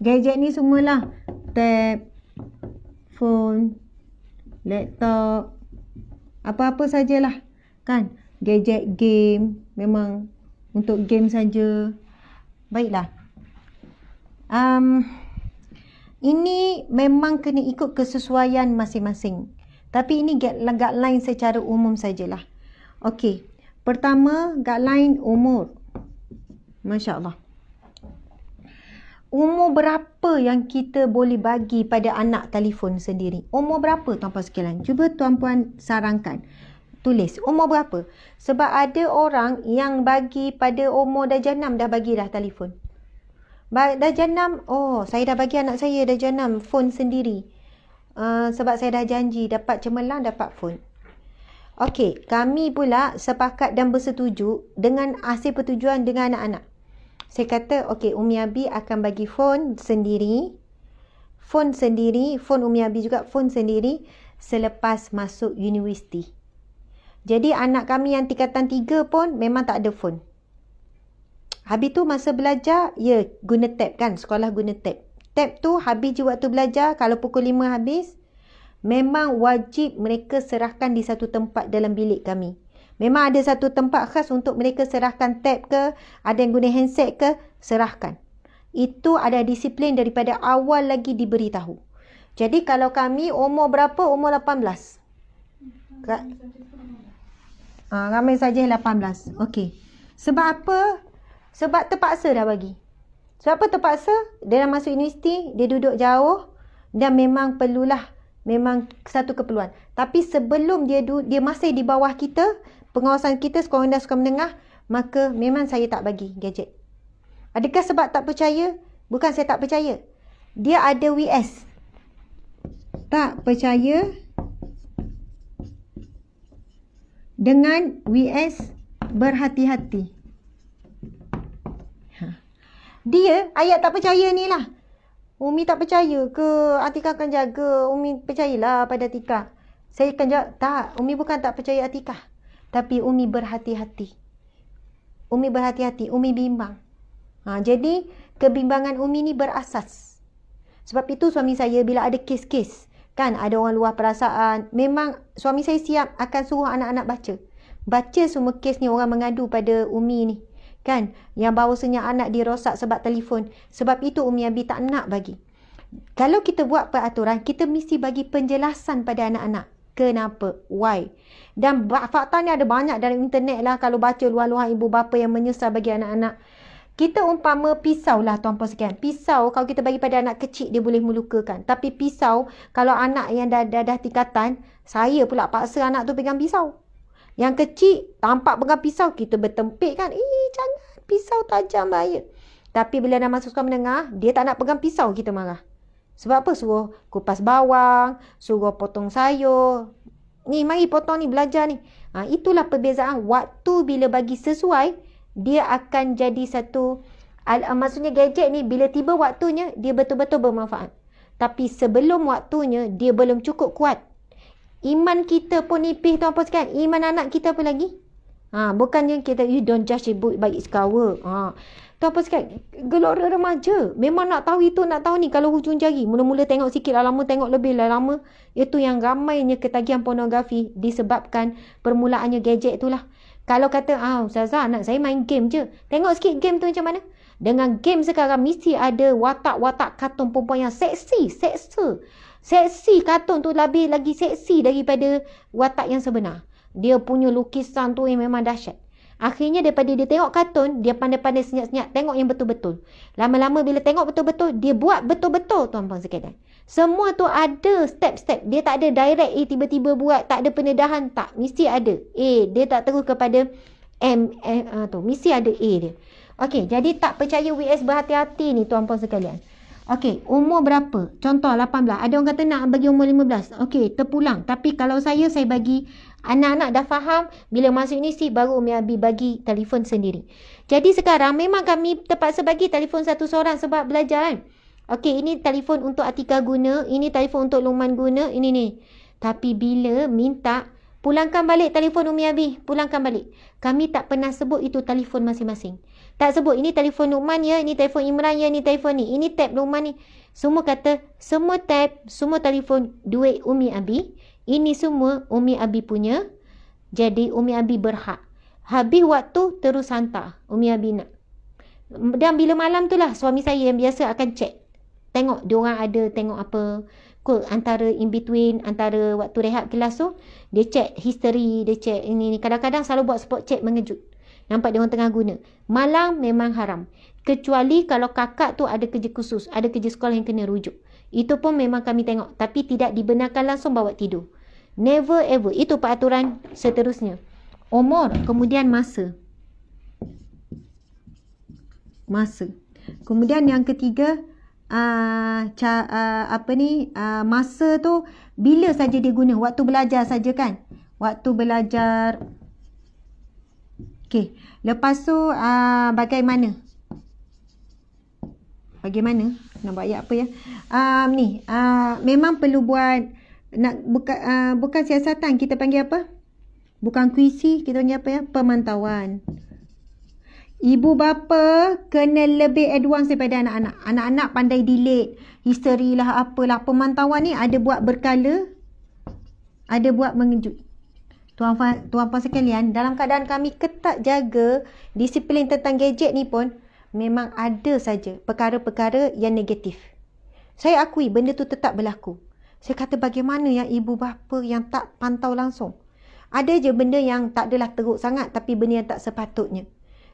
Gadget ni semualah tab, phone, laptop, apa-apa sajalah kan. Gadget game, memang untuk game saja. Baiklah. Ini memang kena ikut kesesuaian masing-masing. Tapi ini guideline secara umum sajalah. Okey. Pertama, guideline umur. Masya Allah. Umur berapa yang kita boleh bagi pada anak telefon sendiri? Umur berapa tuan-puan sekalian? Cuba tuan-puan sarankan. Tulis umur berapa? Sebab ada orang yang bagi pada umur darjah 6 dah bagi dah telefon. Darjah 6, saya dah bagi anak saya darjah 6 phone sendiri. Sebab saya dah janji dapat cemerlang, dapat phone. Okey, kami pula sepakat dan bersetuju dengan hasil pertujuan dengan anak-anak. Saya kata, okey, Umi Abi akan bagi phone sendiri. Phone Umi Abi juga phone sendiri selepas masuk universiti. Jadi anak kami yang tingkatan 3 pun memang tak ada phone. Habis tu masa belajar, ya guna tab kan, sekolah guna tab. Tab tu habis je waktu belajar, kalau pukul 5 habis, memang wajib mereka serahkan di satu tempat dalam bilik kami. Memang ada satu tempat khas untuk mereka serahkan tab ke, ada yang guna handset ke, serahkan. Itu ada disiplin daripada awal lagi diberitahu. Jadi kalau kami umur berapa? Umur 18. Ramai saja 18. Okey. Sebab apa? Sebab terpaksa dah bagi. Sebab apa terpaksa? Dia dah masuk universiti, dia duduk jauh dan memang perlulah, memang satu keperluan. Tapi sebelum dia masih di bawah kita, pengawasan kita sekolah rendah sekolah menengah, maka memang saya tak bagi gadget. Adakah sebab tak percaya? Bukan saya tak percaya. Dia ada WS. Tak percaya dengan WS berhati-hati. Dia ayat tak percaya ni lah. Umi tak percaya ke Atikah akan jaga? Umi percayalah pada Atikah. Saya akan jawab, tak. Umi bukan tak percaya Atikah. Tapi Umi berhati-hati. Umi berhati-hati. Umi bimbang. Jadi, kebimbangan Umi ni berasas. Sebab itu suami saya bila ada kes-kes, kan ada orang luar perasaan, memang suami saya siap akan suruh anak-anak baca. Baca semua kes ni orang mengadu pada Umi ni. Kan? Yang bahawasanya anak dirosak sebab telefon. Sebab itu Umi Abi tak nak bagi. Kalau kita buat peraturan, kita mesti bagi penjelasan pada anak-anak. Kenapa? Why? Dan fakta ni ada banyak dalam internet lah. Kalau baca luahan-luahan ibu bapa yang menyesal bagi anak-anak. Kita umpama pisau lah tuan-puan sekalian. Pisau kalau kita bagi pada anak kecil, dia boleh melukakan. Tapi pisau, kalau anak yang dah tingkatan, saya pula paksa anak tu pegang pisau. Yang kecil, tampak pegang pisau, kita bertempik kan. Jangan, pisau tajam bahaya. Tapi bila dah masuk sekolah menengah, dia tak nak pegang pisau, kita marah. Sebab apa? Suruh kupas bawang, suruh potong sayur. Ni, mari potong ni, belajar ni. Itulah perbezaan. Waktu bila bagi sesuai, dia akan jadi satu, maksudnya gadget ni, bila tiba waktunya, dia betul-betul bermanfaat. Tapi sebelum waktunya, dia belum cukup kuat. Iman kita pun nipis tuan-puan sekalian. Iman anak kita apa lagi? Bukannya kita, you don't judge a book by its cover. Tuan-puan sekalian, gelora remaja. Memang nak tahu itu, nak tahu ni. Kalau hujung jari, mula-mula tengok sikit lah lama, tengok lebih lah lama. Itu yang ramainya ketagihan pornografi disebabkan permulaannya gadget itulah. Kalau kata, Ustazah, anak saya main game je. Tengok sikit game tu macam mana. Dengan game sekarang, mesti ada watak-watak kartun perempuan yang seksi. Seksi kartun tu lebih lagi seksi daripada watak yang sebenar. Dia punya lukisan tu yang memang dahsyat. Akhirnya daripada dia tengok kartun, dia pandai-pandai senyap-senyap tengok yang betul-betul. Lama-lama bila tengok betul-betul, dia buat betul-betul tuan-puan sekalian. Semua tu ada step-step. Dia tak ada direct tiba-tiba buat, tak ada pendedahan, tak. Mesti ada A. Dia tak terus kepada tu. Mesti ada A dia. Okey, jadi tak percaya WS berhati-hati ni tuan-puan sekalian. Okey, umur berapa? Contoh 18. Ada orang kata nak bagi umur 15. Okey, terpulang. Tapi kalau saya bagi anak-anak dah faham, bila masuk universiti baru Umi Abi bagi telefon sendiri. Jadi sekarang memang kami terpaksa bagi telefon satu seorang sebab belajar kan. Okey, ini telefon untuk Atika guna, ini telefon untuk Luqman guna, ini ni. Tapi bila minta, pulangkan balik telefon Umi Abi, pulangkan balik. Kami tak pernah sebut itu telefon masing-masing. Tak sebut, ini telefon Luqman ya, ini telefon Imran ya, ini telefon ni, ini tab Luqman ni. Semua kata, semua tab, semua telefon duit Umi Abi. Ini semua Umi Abi punya. Jadi Umi Abi berhak. Habis waktu terus hantar Umi Abi nak. Dan bila malam tu lah suami saya yang biasa akan check. Tengok diorang ada tengok apa. Antara in between, antara waktu rehat kelas tu, dia check history, dia check ini. Kadang-kadang selalu buat spot check mengejut. Nampak dia orang tengah guna. Malam memang haram. Kecuali kalau kakak tu ada kerja khusus, ada kerja sekolah yang kena rujuk. Itu pun memang kami tengok. Tapi tidak dibenarkan langsung bawa tidur. Never ever. Itu peraturan seterusnya. Umur, kemudian masa. Masa. Kemudian yang ketiga, masa tu bila saja dia guna. Waktu belajar saja kan. Waktu belajar. Okey, lepas tu bagaimana? Bagaimana? Nak buat ayat apa ya? Memang perlu buat bukan siasatan, kita panggil apa? Bukan kuisi, kita panggil apa ya? Pemantauan. Ibu bapa kena lebih advance daripada anak-anak. Anak-anak pandai delete, history lah apalah. Pemantauan ni ada buat berkala, ada buat mengejut. Tuan-puan sekalian, dalam keadaan kami ketat jaga disiplin tentang gadget ni pun, memang ada saja perkara-perkara yang negatif. Saya akui benda tu tetap berlaku. Saya kata bagaimana yang ibu bapa yang tak pantau langsung. Ada je benda yang tak adalah teruk sangat, tapi benda yang tak sepatutnya.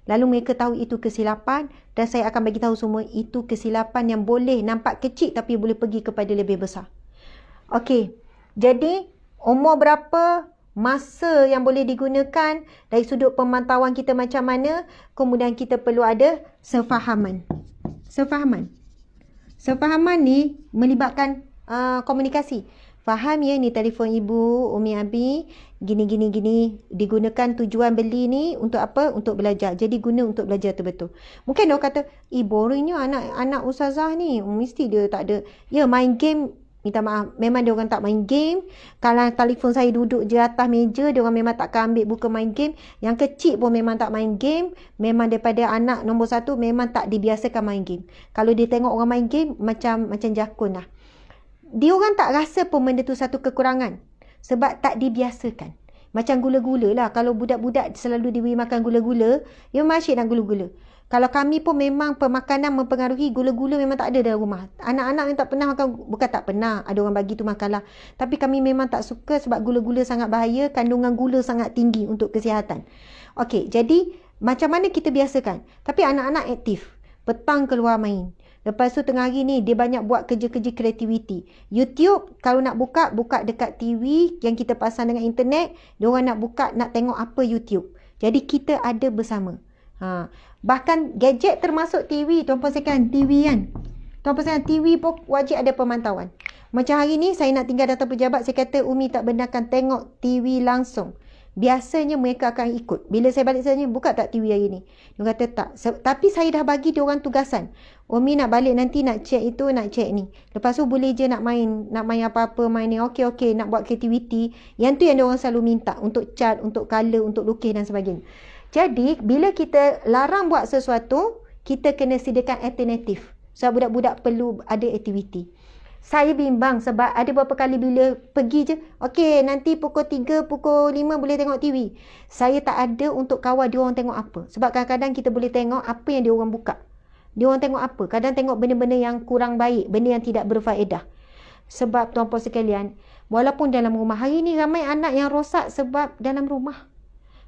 Lalu mereka tahu itu kesilapan, dan saya akan bagi tahu semua itu kesilapan yang boleh nampak kecil tapi boleh pergi kepada lebih besar. Okey, jadi umur berapa, masa yang boleh digunakan, dari sudut pemantauan kita macam mana, kemudian kita perlu ada sefahaman. Sefahaman ni melibatkan komunikasi. Faham ya, ni telefon ibu, Umi Abi, gini, digunakan tujuan beli ni untuk apa? Untuk belajar. Jadi guna untuk belajar tu betul. Mungkin dia kata, boringnya anak ustazah ni, mesti dia tak ada. Ya, main game, minta maaf, memang dia orang tak main game. Kalau telefon saya duduk je atas meja, dia orang memang takkan ambil buka main game. Yang kecil pun memang tak main game. Memang daripada anak nombor 1 memang tak dibiasakan main game. Kalau dia tengok orang main game, macam jakun lah. Dia orang tak rasa pun benda tu satu kekurangan. Sebab tak dibiasakan. Macam gula-gula lah. Kalau budak-budak selalu diberi makan gula-gula, dia masih nak gula-gula. Kalau kami pun memang pemakanan mempengaruhi, gula-gula memang tak ada dalam rumah. Anak-anak yang tak pernah makan, bukan tak pernah, ada orang bagi tu makan lah. Tapi kami memang tak suka sebab gula-gula sangat bahaya, kandungan gula sangat tinggi untuk kesihatan. Okey, jadi macam mana kita biasakan? Tapi anak-anak aktif. Petang keluar main. Lepas tu tengah hari ni dia banyak buat kerja-kerja kreativiti. YouTube kalau nak buka dekat TV yang kita pasang dengan internet. Dia orang nak buka, nak tengok apa YouTube. Jadi kita ada bersama. Bahkan gadget termasuk TV, tuan-puan sekalian, TV kan. Tuan-puan sekalian, TV pun wajib ada pemantauan. Macam hari ni saya nak tinggal datang pejabat, saya kata Umi tak benarkan tengok TV langsung. Biasanya mereka akan ikut. Bila saya balik saya buka tak TV hari ni? Dia kata tak. Tapi saya dah bagi dia orang tugasan. Umi nak balik nanti nak check itu, nak check ni. Lepas tu boleh je nak main apa-apa, main ni. Okey, nak buat kreativiti. Yang tu yang dia orang selalu minta. Untuk cat, untuk colour, untuk lukis dan sebagainya. Jadi, bila kita larang buat sesuatu, kita kena sediakan alternatif. Sebab budak-budak perlu ada aktiviti. Saya bimbang sebab ada beberapa kali bila pergi je, okey nanti pukul 3, pukul 5 boleh tengok TV. Saya tak ada untuk kawal dia orang tengok apa. Sebab kadang-kadang kita boleh tengok apa yang dia orang buka. Dia orang tengok apa? Kadang tengok benda-benda yang kurang baik, benda yang tidak berfaedah. Sebab tuan-puan sekalian, walaupun dalam rumah, hari ni ramai anak yang rosak sebab dalam rumah.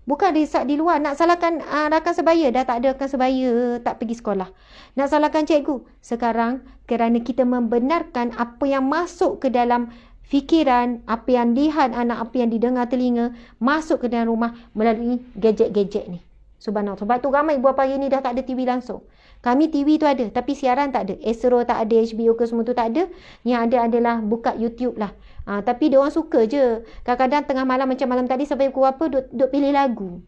Bukan risak di luar. Nak salahkan rakan sebaya. Dah tak ada rakan sebaya, tak pergi sekolah. Nak salahkan cikgu. Sekarang kerana kita membenarkan apa yang masuk ke dalam fikiran, apa yang lihat anak, apa yang didengar telinga, masuk ke dalam rumah melalui gadget-gadget ni. Subhanallah. Sebab tu ramai ibu bapa hari ni dah tak ada TV langsung. Kami TV tu ada, tapi siaran tak ada. Astro tak ada, HBO ke semua tu tak ada. Yang ada adalah buka YouTube lah. Tapi dia orang suka je. Kadang-kadang tengah malam macam malam tadi sampai pukul apa duk pilih lagu.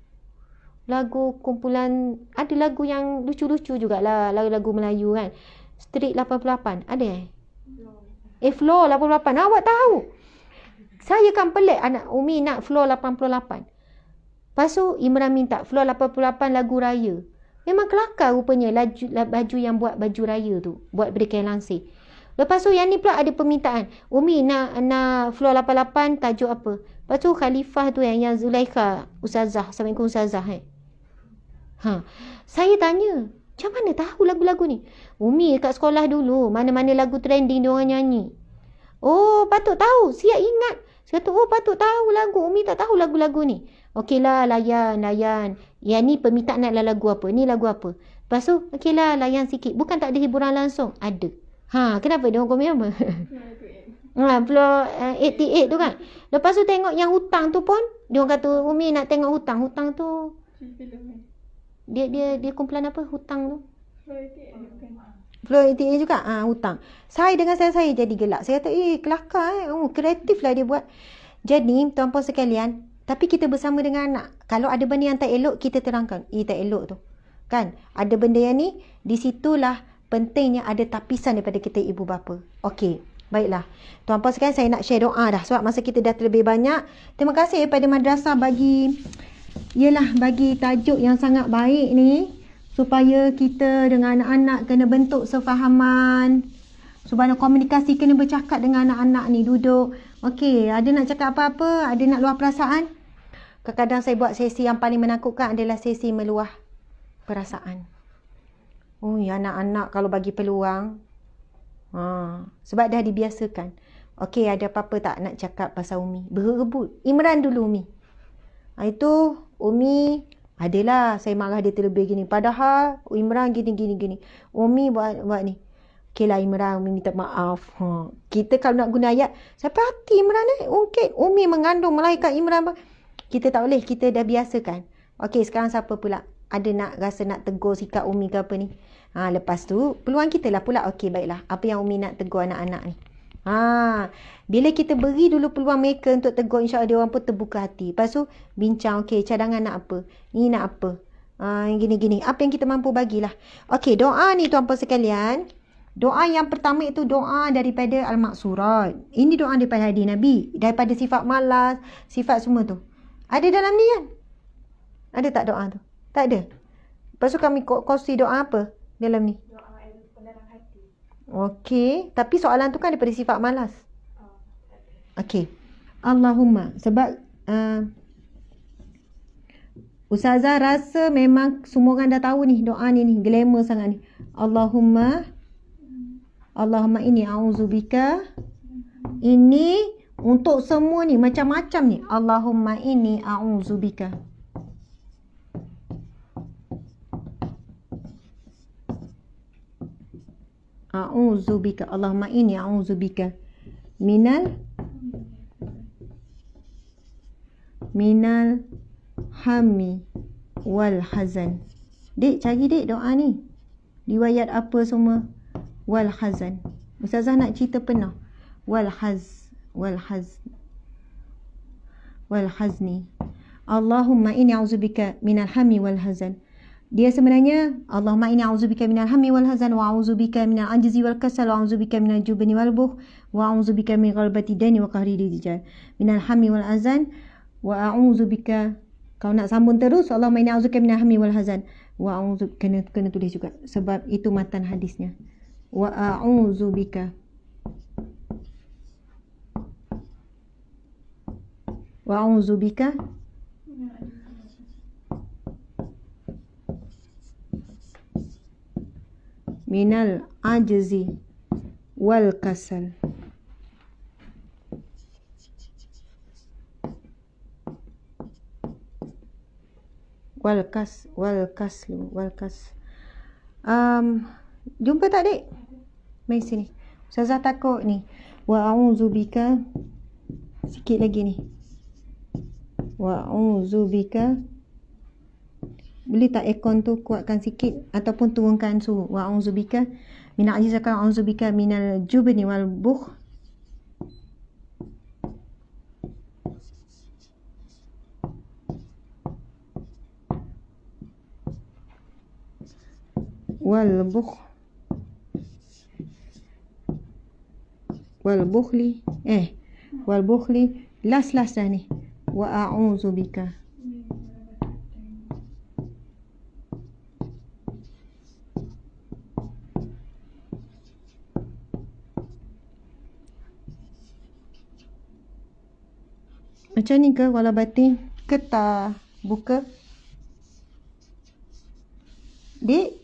Lagu kumpulan, ada lagu yang lucu-lucu jugalah, lagu-lagu Melayu kan. Street 88, ada Floor 88. Awak tahu? Saya kan pelik anak Umi nak Floor 88. Lepas tu Imran minta Floor 88 lagu raya. Memang kelakar rupanya baju yang buat baju raya tu. Buat berikan langsir. Lepas tu yang ni pula ada permintaan. Umi nak Floor 88 tajuk apa? Lepas tu Khalifah tu yang Zulaikha Ustazah. Assalamualaikum Ustazah. Saya tanya, macam mana tahu lagu-lagu ni? Umi kat sekolah dulu, mana-mana lagu trending dia orang nyanyi. Oh, patut tahu. Siap ingat. Saya kata, oh patut tahu lagu. Umi tak tahu lagu-lagu ni. Okeylah, layan. Yang ni permintaan nak lagu apa? Ni lagu apa? Lepas tu, okeylah, layan sikit. Bukan tak ada hiburan langsung. Ada. Kenapa dia orang komen apa? Floor 88 tu kan. Lepas tu tengok yang hutang tu pun, dia orang kata, Umi nak tengok hutang. Hutang tu dia kumpulan apa hutang tu? Floor 88 juga. Hutang. Saya dengan saya jadi gelak. Saya kata, kelakar kreatif lah dia buat. Jadi, tuan-puan sekalian, tapi kita bersama dengan anak. Kalau ada benda yang tak elok, kita terangkan. Tak elok tu. Kan? Ada benda yang ni, di situlah pentingnya ada tapisan daripada kita ibu bapa. Okey. Baiklah. Tuan-puan sekalian, saya nak share doa dah. Sebab masa kita dah terlebih banyak. Terima kasih kepada madrasah bagi tajuk yang sangat baik ni. Supaya kita dengan anak-anak kena bentuk sefahaman. Subhanallah, komunikasi kena bercakap dengan anak-anak ni. Duduk. Okey, ada nak cakap apa-apa? Ada nak luah perasaan? Kadang-kadang saya buat sesi yang paling menakutkan adalah sesi meluah perasaan. Anak-anak kalau bagi peluang. Sebab dah dibiasakan. Okey, ada apa-apa tak nak cakap pasal Umi? Berebut. Imran dulu Umi. Itu Umi adalah saya marah dia terlebih gini. Padahal Imran gini. Umi buat ni. Okeylah Imran, Umi minta maaf. Kita kalau nak guna ayat, siapa hati Imran ungkit. Umi mengandung melahirkan Imran. Kita tak boleh, kita dah biasakan. Okey, sekarang siapa pula? Ada nak rasa nak tegur sikap Umi ke apa ni? Lepas tu peluang kita lah pula. Okey, baiklah. Apa yang Umi nak tegur anak-anak ni? Bila kita beri dulu peluang mereka untuk tegur, insya-Allah dia orang pun terbuka hati. Lepas tu bincang, okey, cadangan nak apa? Ni nak apa? Gini. Apa yang kita mampu bagilah. Okey, doa ni tuan-puan sekalian. Doa yang pertama itu doa daripada Al-Maksurat. Ini doa daripada hadis Nabi. Daripada sifat malas, sifat semua tu. Ada dalam ni kan? Ada tak doa tu? Tak ada. Lepas tu kami kongsi doa apa dalam ni? Doa penerang hati. Okey. Tapi soalan tu kan daripada sifat malas. Okey. Allahumma. Sebab Ustazah rasa memang semua orang dah tahu ni doa ni glamour sangat ni. Allahumma inni a'udzubika. Ini untuk semua ni macam-macam ni. Allahumma inni a'udzubika. A'udzubika. Allahumma inni a'udzubika minal hammi wal hazan. Dek, cari dek doa ni. Riwayat apa semua? Wal hazan. Ustazah nak cerita pernah. Wal hazni. Allahumma inni a'udzubika minal hammi wal hazan. Dia sebenarnya Allahumma inni a'udzubika minal hammi wal hazan wa a'udzubika minal ajzi wal kasal wa a'udzubika minal jubni wal bukh wa a'udzubika min ghalabati dani wa qahri rijal. Minal hammi wal hazan wa a'udzubika. Kau nak sambung terus, Allahumma inni a'udzubika minal hammi wal hazan wa a'udzubika, kena tulis juga sebab itu matan hadisnya. Wa a'udzubika minal ajzi wal kasal. Jumpa tak, Dek? Mari sini. Ustazah takut ni. Wa a'udzubika. Sikit lagi ni. Wa a'udzubika. Boleh tak aircon tu kuatkan sikit ataupun turunkan suhu. Wa a'udzubika minal ajzi wa a'udzubika minal jubni wal bukh. Wal bukhli last dah ni. Wa a'udzubika. Macam ni ke wala batin ke tak buka? Dek?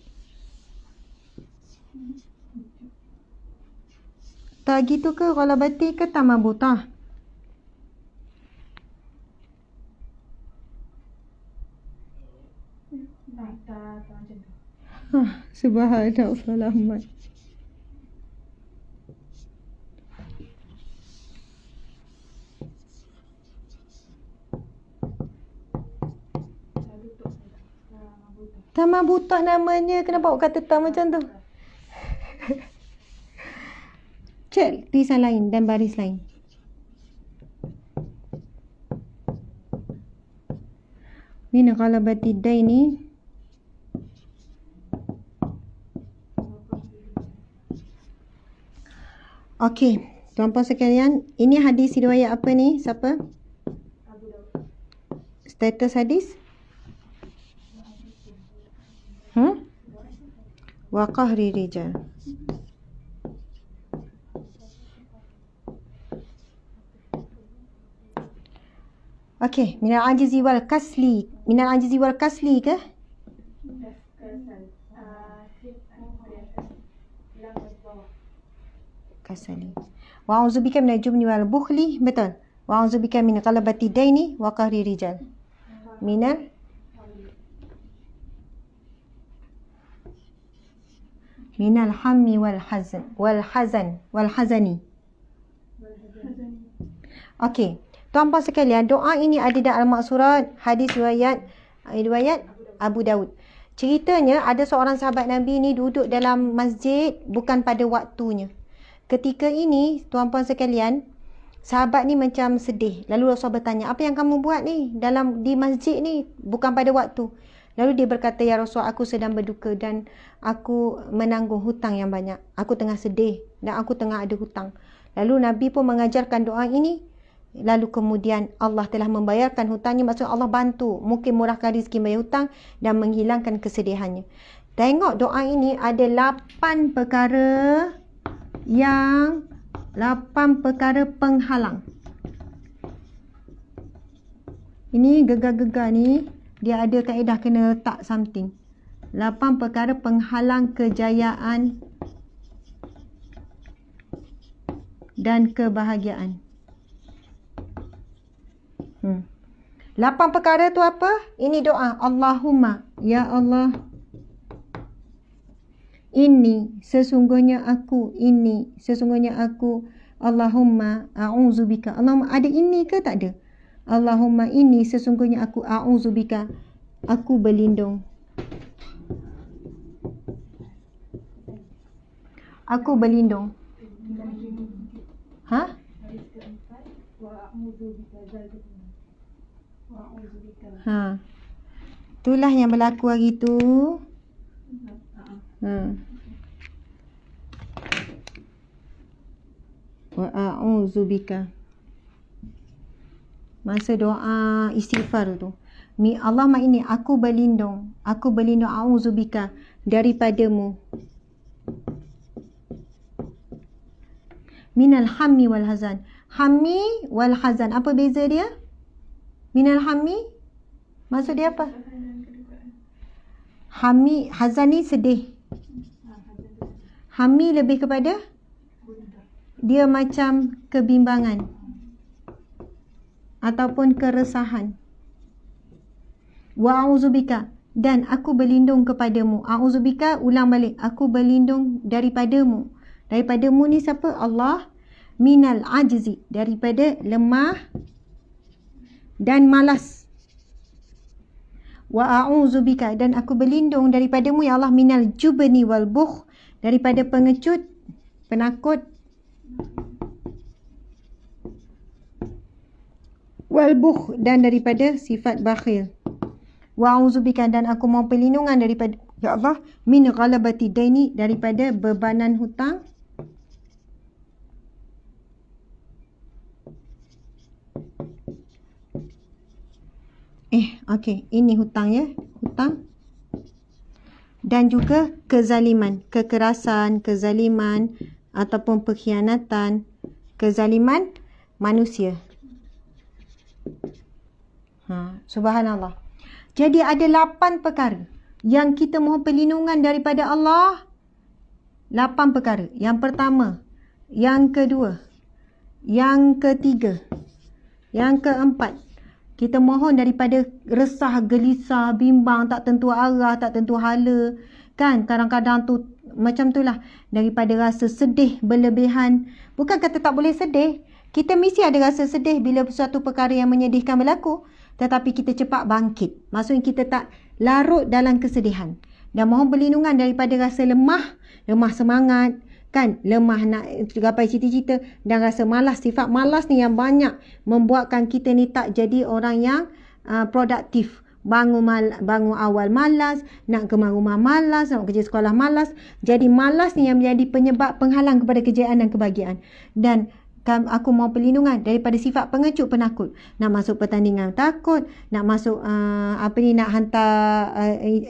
Tak gitu ke wala batin ke tak mabutah? Subhanallah. Taman butak namanya. Kenapa awak kata tak macam tu? Cek tulisan lain dan baris lain. Min ghalabati daini. Okey, tuan-puan sekalian, ini hadis riwayat apa ni? Siapa? Status hadis? Wa qahri rijal. Okey, minal ajizi wal kasli. Minal ajizi wal kasli ke? Kasali. Wa a'udzubika minal jubni wal bukhli. Betul. Wa a'udzubika min ghalabati daini wa qahri rijal. Minal hammi wal hazani. Okey. Tuan-puan sekalian, doa ini ada dalam al-maksurat hadis riwayat Abu Daud. Ceritanya ada seorang sahabat Nabi ni duduk dalam masjid bukan pada waktunya. Ketika ini, tuan-puan sekalian, sahabat ni macam sedih. Lalu Rasulullah bertanya, apa yang kamu buat ni di masjid ni bukan pada waktu? Lalu dia berkata, ya Rasul, aku sedang berduka dan aku menanggung hutang yang banyak. Aku tengah sedih dan aku tengah ada hutang. Lalu Nabi pun mengajarkan doa ini. Lalu kemudian Allah telah membayarkan hutangnya. Maksudnya Allah bantu, mungkin murahkan rezeki bayar hutang dan menghilangkan kesedihannya. Tengok doa ini ada 8 perkara penghalang. Ini gegar-gegar ni dia ada kaedah kena letak something. 8 perkara penghalang kejayaan dan kebahagiaan. 8 perkara tu apa? Ini doa. Allahumma, ya Allah, sesungguhnya aku, Allahumma a'udzubika. Allahumma ada ini ke tak ada? Allahumma sesungguhnya aku, a'udzubika, aku berlindung. Itulah yang berlaku hari tu. Wa a'udzubika. Masa doa istighfar tu. Allahumma inni, aku berlindung, a'udzubika, daripadamu. Minal hammi wal hazan. Hammi wal hazan. Apa beza dia? Minal hammi, maksud dia apa? Hammi, hazan ni sedih. Hammi lebih kepada dia macam kebimbangan ataupun keresahan. Wa a'udzubika, dan aku berlindung kepadamu. A'udzubika, ulang balik. Aku berlindung daripadamu. Daripadamu ni siapa? Allah. Minal ajzi, daripada lemah dan malas. Wa a'udzubika, dan aku berlindung daripadamu ya Allah minal jubni wal bukh, daripada pengecut, penakut, wal bukh, dan daripada sifat bakhil. Wa a'udzubika, dan aku mohon perlindungan daripada ya Allah min ghalabati daini, daripada bebanan hutang. Okey, ini hutang ya, hutang. Dan juga kezaliman, kekerasan, kezaliman ataupun pengkhianatan, kezaliman manusia. Subhanallah. Jadi ada 8 perkara yang kita mohon perlindungan daripada Allah. 8 perkara. Yang pertama, yang kedua, yang ketiga, yang keempat, kita mohon daripada resah, gelisah, bimbang, tak tentu arah, tak tentu hala. Kan kadang-kadang tu macam itulah. Daripada rasa sedih berlebihan. Bukan kata tak boleh sedih. Kita mesti ada rasa sedih bila suatu perkara yang menyedihkan berlaku. Tetapi kita cepat bangkit. Maksudnya kita tak larut dalam kesedihan. Dan mohon perlindungan daripada rasa lemah, lemah semangat, kan, lemah nak gapai cita-cita, dan rasa malas. Sifat malas ni yang banyak membuatkan kita ni tak jadi orang yang produktif. Bangun awal malas, nak ke rumah malas, nak kerja sekolah malas. Jadi malas ni yang menjadi penyebab penghalang kepada kejayaan dan kebahagiaan. Dan aku mau perlindungan daripada sifat pengecut, penakut. Nak masuk pertandingan takut, nak masuk nak hantar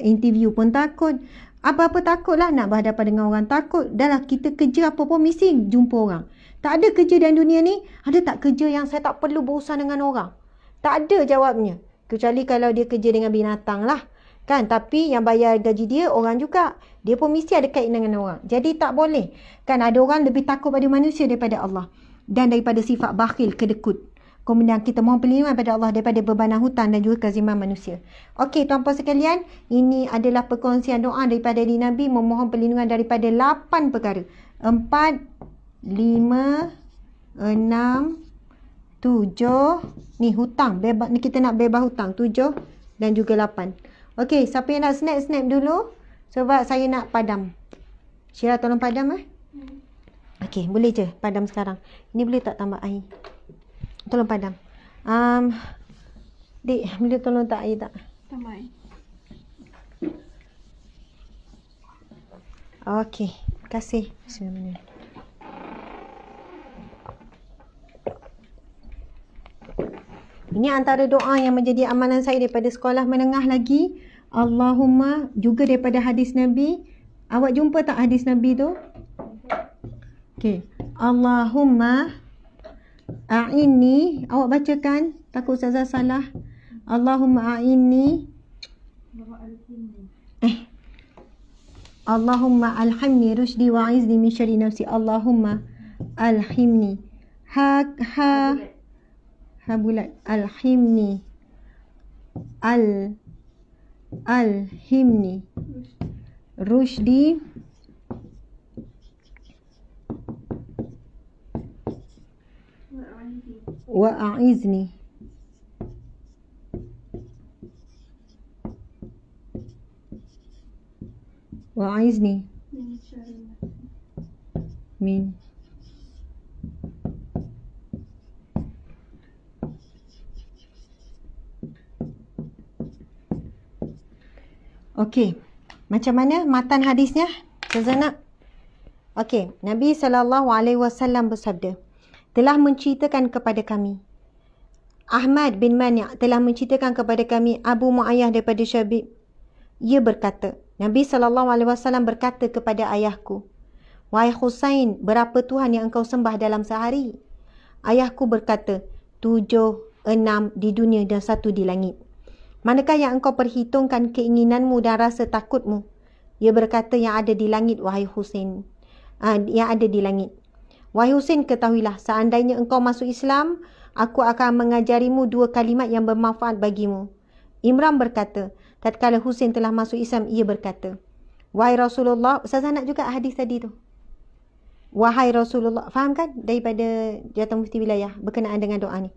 interview pun takut. Apa-apa takutlah, nak berhadapan dengan orang takut. Dahlah kita kerja apa pun mesti jumpa orang. Tak ada kerja dalam dunia ni, ada tak kerja yang saya tak perlu berurusan dengan orang? Tak ada jawabnya. Kecuali kalau dia kerja dengan binatang lah. Kan, tapi yang bayar gaji dia orang juga. Dia pun mesti ada kaitan dengan orang. Jadi tak boleh. Kan ada orang lebih takut pada manusia daripada Allah. Dan daripada sifat bakhil, kedekut. Kemudian kita mohon perlindungan pada Allah daripada bebanan hutang dan juga kezaliman manusia. Okey, tuan-puan sekalian, ini adalah perkongsian doa daripada Nabi memohon perlindungan daripada 8 perkara. 4, 5, 6, 7. Ni hutang, bebas, ni kita nak bebas hutang. 7 dan juga 8. Okey, siapa yang nak snap dulu? Sebab saya nak padam. Syirah tolong padam Okey, boleh je padam sekarang. Ini boleh tak tambah air? Tolong padam. Dik, boleh tolong tak air tak? Tambah air. Okey, terima kasih. Bismillahirrahmanirrahim. Ini antara doa yang menjadi amalan saya daripada sekolah menengah lagi. Allahumma, juga daripada hadis Nabi. Awak jumpa tak hadis Nabi tu? Okey. Allahumma a'inni, awak bacakan, takut ustazah salah. Allahumma a'inni, Allahumma alhimni rushdi wa'izni min syarri nafsi. Allahumma alhimni ha bulat, alhimni alhimni rushdi wa'a'izni min Okey, macam mana matan hadisnya? Ustazah. Okey, Nabi SAW bersabda, telah menceritakan kepada kami, Ahmad bin Mani' telah menceritakan kepada kami, Abu Mu'ayyah daripada Syabib, ia berkata, Nabi SAW berkata kepada ayahku, wahai Husain, berapa Tuhan yang engkau sembah dalam sehari? Ayahku berkata, 7, 6 di dunia dan 1 di langit. Manakah yang engkau perhitungkan keinginanmu dan rasa takutmu? Ia berkata, yang ada di langit, wahai Husain. Yang ada di langit. Wahai Husain, ketahuilah, seandainya engkau masuk Islam, aku akan mengajarimu 2 kalimat yang bermanfaat bagimu. Imran berkata, tatkala Husain telah masuk Islam, ia berkata, wahai Rasulullah, Ustazah nak juga hadis tadi tu. Wahai Rasulullah, faham kan? Daripada Jawatan Mufti Wilayah berkenaan dengan doa ni.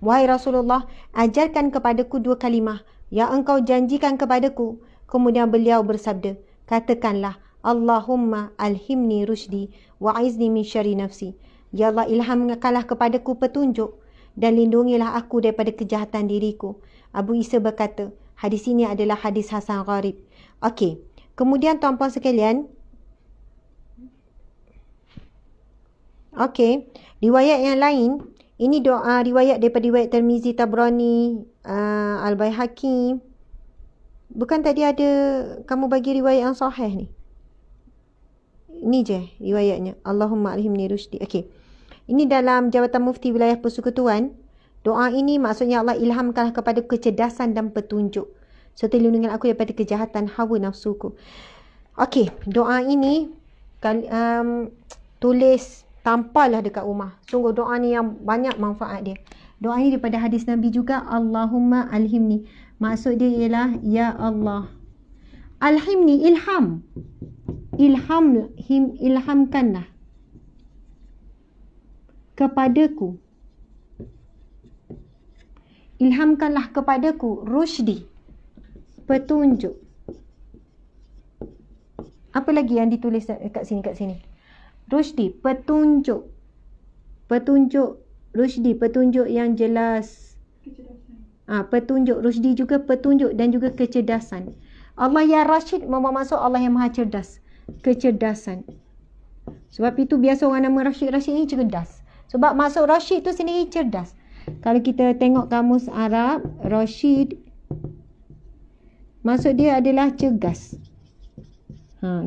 Wahai Rasulullah, ajarkan kepadaku 2 kalimah yang engkau janjikan kepadaku. Kemudian beliau bersabda, katakanlah, Allahumma alhimni rusydi wa'izni min syarri nafsi. Ya Allah, ilhamkanlah kepadaku petunjuk dan lindungilah aku daripada kejahatan diriku. Abu Isa berkata, hadis ini adalah hadis Hasan Gharib. Okey. Kemudian tuan-puan sekalian, okey, riwayat yang lain, ini doa riwayat daripada riwayat Tirmizi, Tabrani, Al-Baihaqi. Bukan tadi ada kamu bagi riwayat yang sahih ni? Ini je riwayatnya. Allahumma alhimni rusydi. Okey. Ini dalam Jabatan Mufti Wilayah Persekutuan. Doa ini maksudnya, Allah ilhamkanlah kepada kecerdasan dan petunjuk, serta lindungilah aku daripada kejahatan hawa nafsuku. Okey, doa ini tulis, tampallah dekat rumah. Sungguh doa ni yang banyak manfaat dia. Doa ini daripada hadis Nabi juga, Allahumma alhimni. Maksud dia ialah, ya Allah, alhimni, ilhamkanlah kepadaku. Ilhamkanlah kepadaku rusydi, petunjuk. Apa lagi yang ditulis kat sini? Rusydi, petunjuk. Petunjuk, rusydi, petunjuk yang jelas. Petunjuk, rusydi juga petunjuk dan juga kecerdasan. Allah yang Rashid bermaksud Allah yang maha cerdas. Kecerdasan. Sebab itu biasa orang nama Rashid ni cerdas. Sebab maksud Rashid tu sendiri cerdas. Kalau kita tengok kamus Arab, Rashid maksud dia adalah cergas.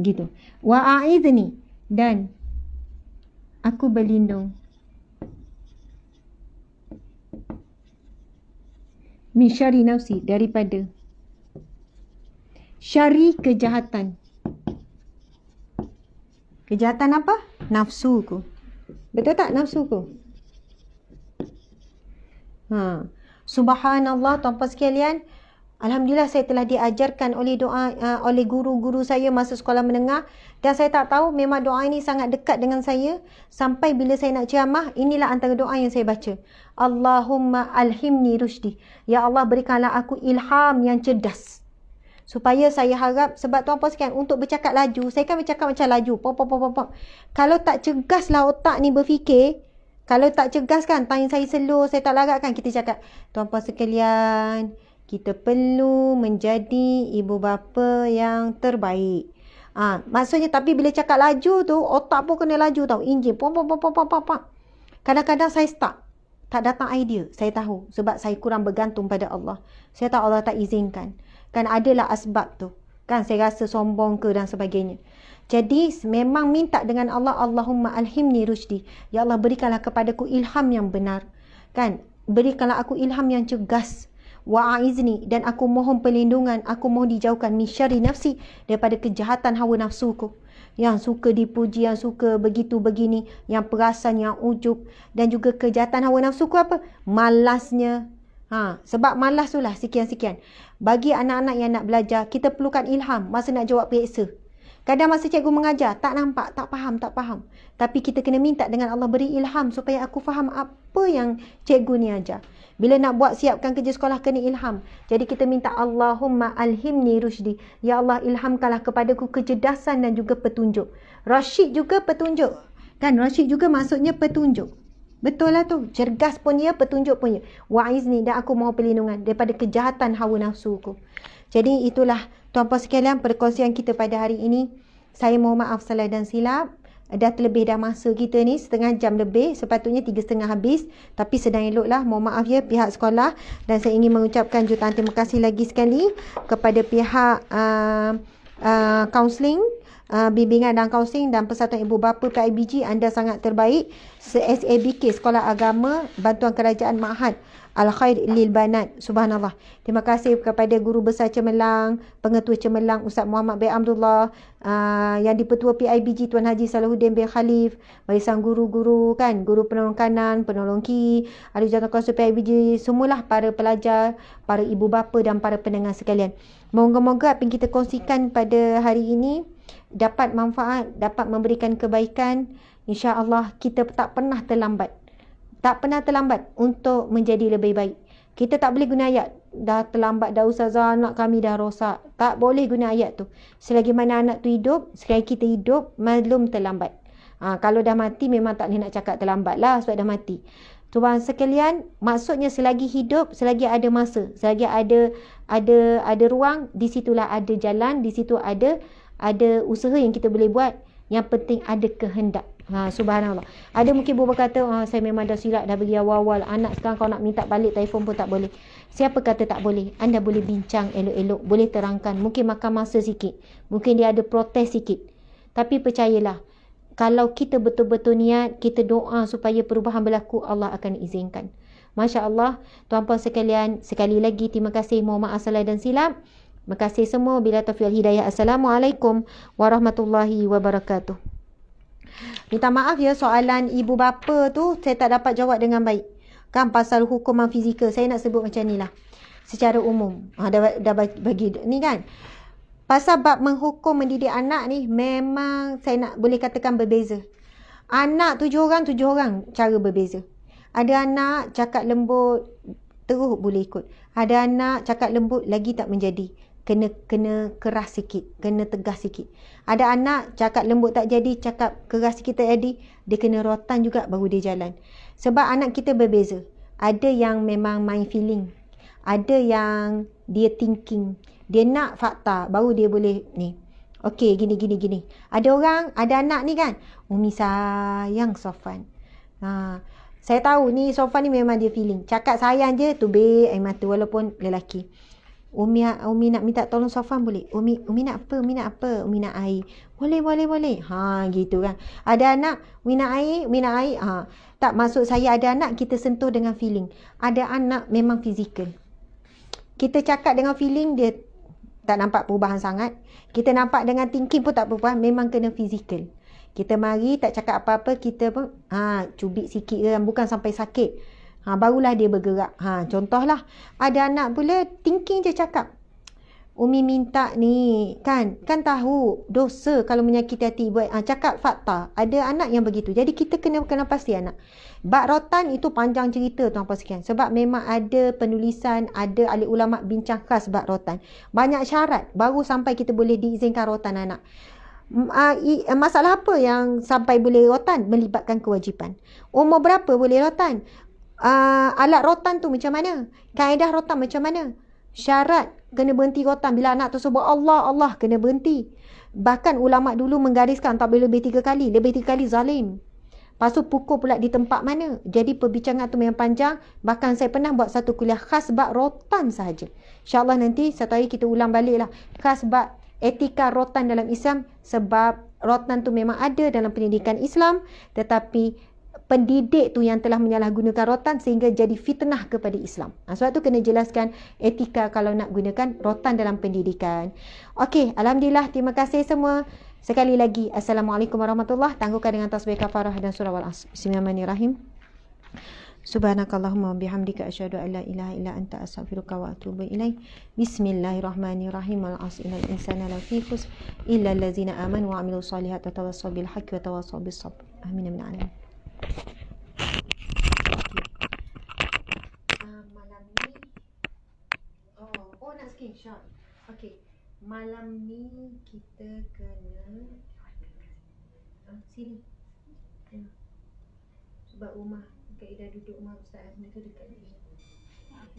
Gitu. Wa'a'idhni, dan aku berlindung min syarri nafsi, daripada syari kejahatan. Kejahatan apa? Nafsuku. Betul tak nafsuku? Subhanallah, tuan-puan sekalian, alhamdulillah saya telah diajarkan oleh oleh guru-guru saya masa sekolah menengah, dan saya tak tahu, memang doa ini sangat dekat dengan saya. Sampai bila saya nak ceramah, inilah antara doa yang saya baca. Allahumma alhimni rusydi. Ya Allah, berikanlah aku ilham yang cerdas. Supaya saya harap, sebab tuan-puan sekalian, untuk bercakap laju, saya kan bercakap macam laju. Pop. Kalau tak cergaslah otak ni berfikir, kalau tak cergas kan, tangan saya slow, saya tak larat kan, kita cakap, tuan-puan sekalian, kita perlu menjadi ibu bapa yang terbaik. Maksudnya, tapi bila cakap laju tu, otak pun kena laju tau. Enjin, pop. Kadang-kadang saya stuck. Tak datang idea. Saya tahu. Sebab saya kurang bergantung pada Allah. Saya tahu Allah tak izinkan. Kan adalah asbab tu. Kan saya rasa sombong ke dan sebagainya. Jadi memang minta dengan Allah, Allahumma alhimni rusydi. Ya Allah, berikanlah kepadaku ilham yang benar. Kan? Berikanlah aku ilham yang cergas. Wa'aizni, dan aku mohon perlindungan, aku mohon dijauhkan min syarri nafsi, daripada kejahatan hawa nafsuku. Yang suka dipuji, yang suka begitu begini, yang perasan, yang ujub, dan juga kejahatan hawa nafsuku apa? Malasnya. Sebab malas tu lah sekian-sekian. Bagi anak-anak yang nak belajar, kita perlukan ilham masa nak jawab periksa. Kadang masa cikgu mengajar, tak nampak, tak faham. Tapi kita kena minta dengan Allah, beri ilham supaya aku faham apa yang cikgu ni ajar. Bila nak buat siapkan kerja sekolah, kena ilham. Jadi kita minta, Allahumma alhimni rusydi. Ya Allah, ilhamkanlah kepadaku kecerdasan dan juga petunjuk. Rashid juga petunjuk. Kan, Rashid juga maksudnya petunjuk. Betul lah tu. Cergas pun dia, petunjuk pun dia. Wa'izni, dan aku mohon perlindungan daripada kejahatan hawa nafsuku. Jadi itulah tuan-puan sekalian perkongsian kita pada hari ini. Saya mohon maaf salah dan silap. Dah terlebih dah masa kita ni, setengah jam lebih. Sepatutnya 3:30 habis. Tapi sedang eloklah. Mohon maaf ya pihak sekolah. Dan saya ingin mengucapkan jutaan terima kasih lagi sekali kepada pihak kaunseling bimbingan dan kaunseling dan Persatuan Ibu Bapa PIBG, anda sangat terbaik. SABK, Sekolah Agama Bantuan Kerajaan Ma'had Al-Khair Lil Banat. Subhanallah. Terima kasih kepada Guru Besar Cemerlang, Pengetua Cemerlang Ustaz Muhammad bin Abdullah, yang di-Petua PIBG Tuan Haji Salahuddin bin Khalif, barisan guru-guru kan, guru penolong kanan, penolong kiri, ahli jawatan kuasa PIBG, semualah para pelajar, para ibu bapa dan para pendengar sekalian. Moga-moga apa yang kita kongsikan pada hari ini dapat manfaat, dapat memberikan kebaikan. InsyaAllah kita tak pernah terlambat. Tak pernah terlambat untuk menjadi lebih baik. Kita tak boleh guna ayat, dah terlambat dah ustazah, anak kami dah rosak. Tak boleh guna ayat tu. Selagi mana anak tu hidup, selagi kita hidup, belum terlambat. Kalau dah mati memang tak boleh nak cakap terlambat lah sebab dah mati. Tuan sekalian, maksudnya selagi hidup, selagi ada masa, selagi ada ruang, di situlah ada jalan, di situ ada usaha yang kita boleh buat. Yang penting ada kehendak. Subhanallah. Ada mungkin ibu berkata, saya memang dah silap dah bagi awal-awal. Anak sekarang kau nak minta balik telefon pun tak boleh. Siapa kata tak boleh? Anda boleh bincang elok-elok, boleh terangkan. Mungkin makan masa sikit. Mungkin dia ada protes sikit. Tapi percayalah, kalau kita betul-betul niat, kita doa supaya perubahan berlaku, Allah akan izinkan. Masya Allah, tuan-puan sekalian, sekali lagi terima kasih. Mohon maaf salah dan silap. Terima kasih semua. Bila taufiq wal hidayah. Assalamualaikum warahmatullahi wabarakatuh. Minta maaf ya, soalan ibu bapa tu saya tak dapat jawab dengan baik. Kan pasal hukuman fizikal, saya nak sebut macam ni lah. Secara umum. Dah bagi ni kan. Pasal bab menghukum mendidik anak ni, memang saya nak boleh katakan berbeza. Anak 7 orang cara berbeza. Ada anak cakap lembut, terus boleh ikut. Ada anak cakap lembut, lagi tak menjadi. Kena keras sikit, kena tegas sikit. Ada anak cakap lembut tak jadi, cakap keras sikit tak jadi, dia kena rotan juga baru dia jalan. Sebab anak kita berbeza. Ada yang memang main feeling, ada yang dia thinking, dia nak fakta baru dia boleh ni. Okey, gini. Ada anak ni kan, Umi sayang Sofan. Saya tahu ni Sofan ni memang dia feeling. Cakap sayang je tubik air mata walaupun lelaki. Umi nak minta tolong Sofan boleh? Umi nak apa? Umi nak air. Boleh. Gitu kan. Ada anak, Umi nak air. Tak, maksud saya ada anak kita sentuh dengan feeling. Ada anak memang fizikal. Kita cakap dengan feeling, dia tak nampak perubahan sangat. Kita nampak dengan thinking pun tak perubahan. Memang kena fizikal. Kita mari tak cakap apa-apa, kita pun cubit sikit kan, bukan sampai sakit. Barulah dia bergerak. Contohlah, ada anak pula thinking je cakap. Umi minta ni, kan tahu dosa kalau menyakiti hati ibu. Cakap fakta. Ada anak yang begitu. Jadi kita kena pasti anak. Bab rotan itu panjang cerita tuan-puan sekalian. Sebab memang ada penulisan, ada ahli ulama bincang khas bab rotan. Banyak syarat baru sampai kita boleh diizinkan rotan anak. Masalah apa yang sampai boleh rotan? Melibatkan kewajipan. Umur berapa boleh rotan? Alat rotan tu macam mana? Kaedah rotan macam mana? Syarat kena berhenti rotan. Bila anak tu sebut Allah kena berhenti. Bahkan ulama dulu menggariskan tak boleh lebih 3 kali. Lebih 3 kali zalim. Lepas tu pukul pula di tempat mana. Jadi perbincangan tu memang panjang. Bahkan saya pernah buat satu kuliah khas bab rotan sahaja. InsyaAllah nanti satu hari kita ulang balik lah. Khas bab etika rotan dalam Islam. Sebab rotan tu memang ada dalam pendidikan Islam. Tetapi pendidik tu yang telah menyalahgunakan rotan sehingga jadi fitnah kepada Islam. Sebab tu kena jelaskan etika kalau nak gunakan rotan dalam pendidikan. Okey, alhamdulillah, terima kasih semua. Sekali lagi, Assalamualaikum warahmatullahi wabarakatuh. Tangguhkan dengan tasbih kafarah dan surah Al-Asr. Bismillahirrahmanirrahim. Subhanakallahumma bihamdika asyhadu an la ilaha illa anta astaghfiruka wa atubu ilaik. Bismillahirrahmanirrahim. Al-'asr innal insana lafi khusr illa allazina amanu wa 'amilus solihati wa tawassaw bil haqqi wa tawassaw bis sabr. Amin amin amin. Malam ni nak screenshot. Okey, malam ni kita kena sini. Sebab rumah Kak Ida duduk rumah Ustaz Azmi tu dekat ni.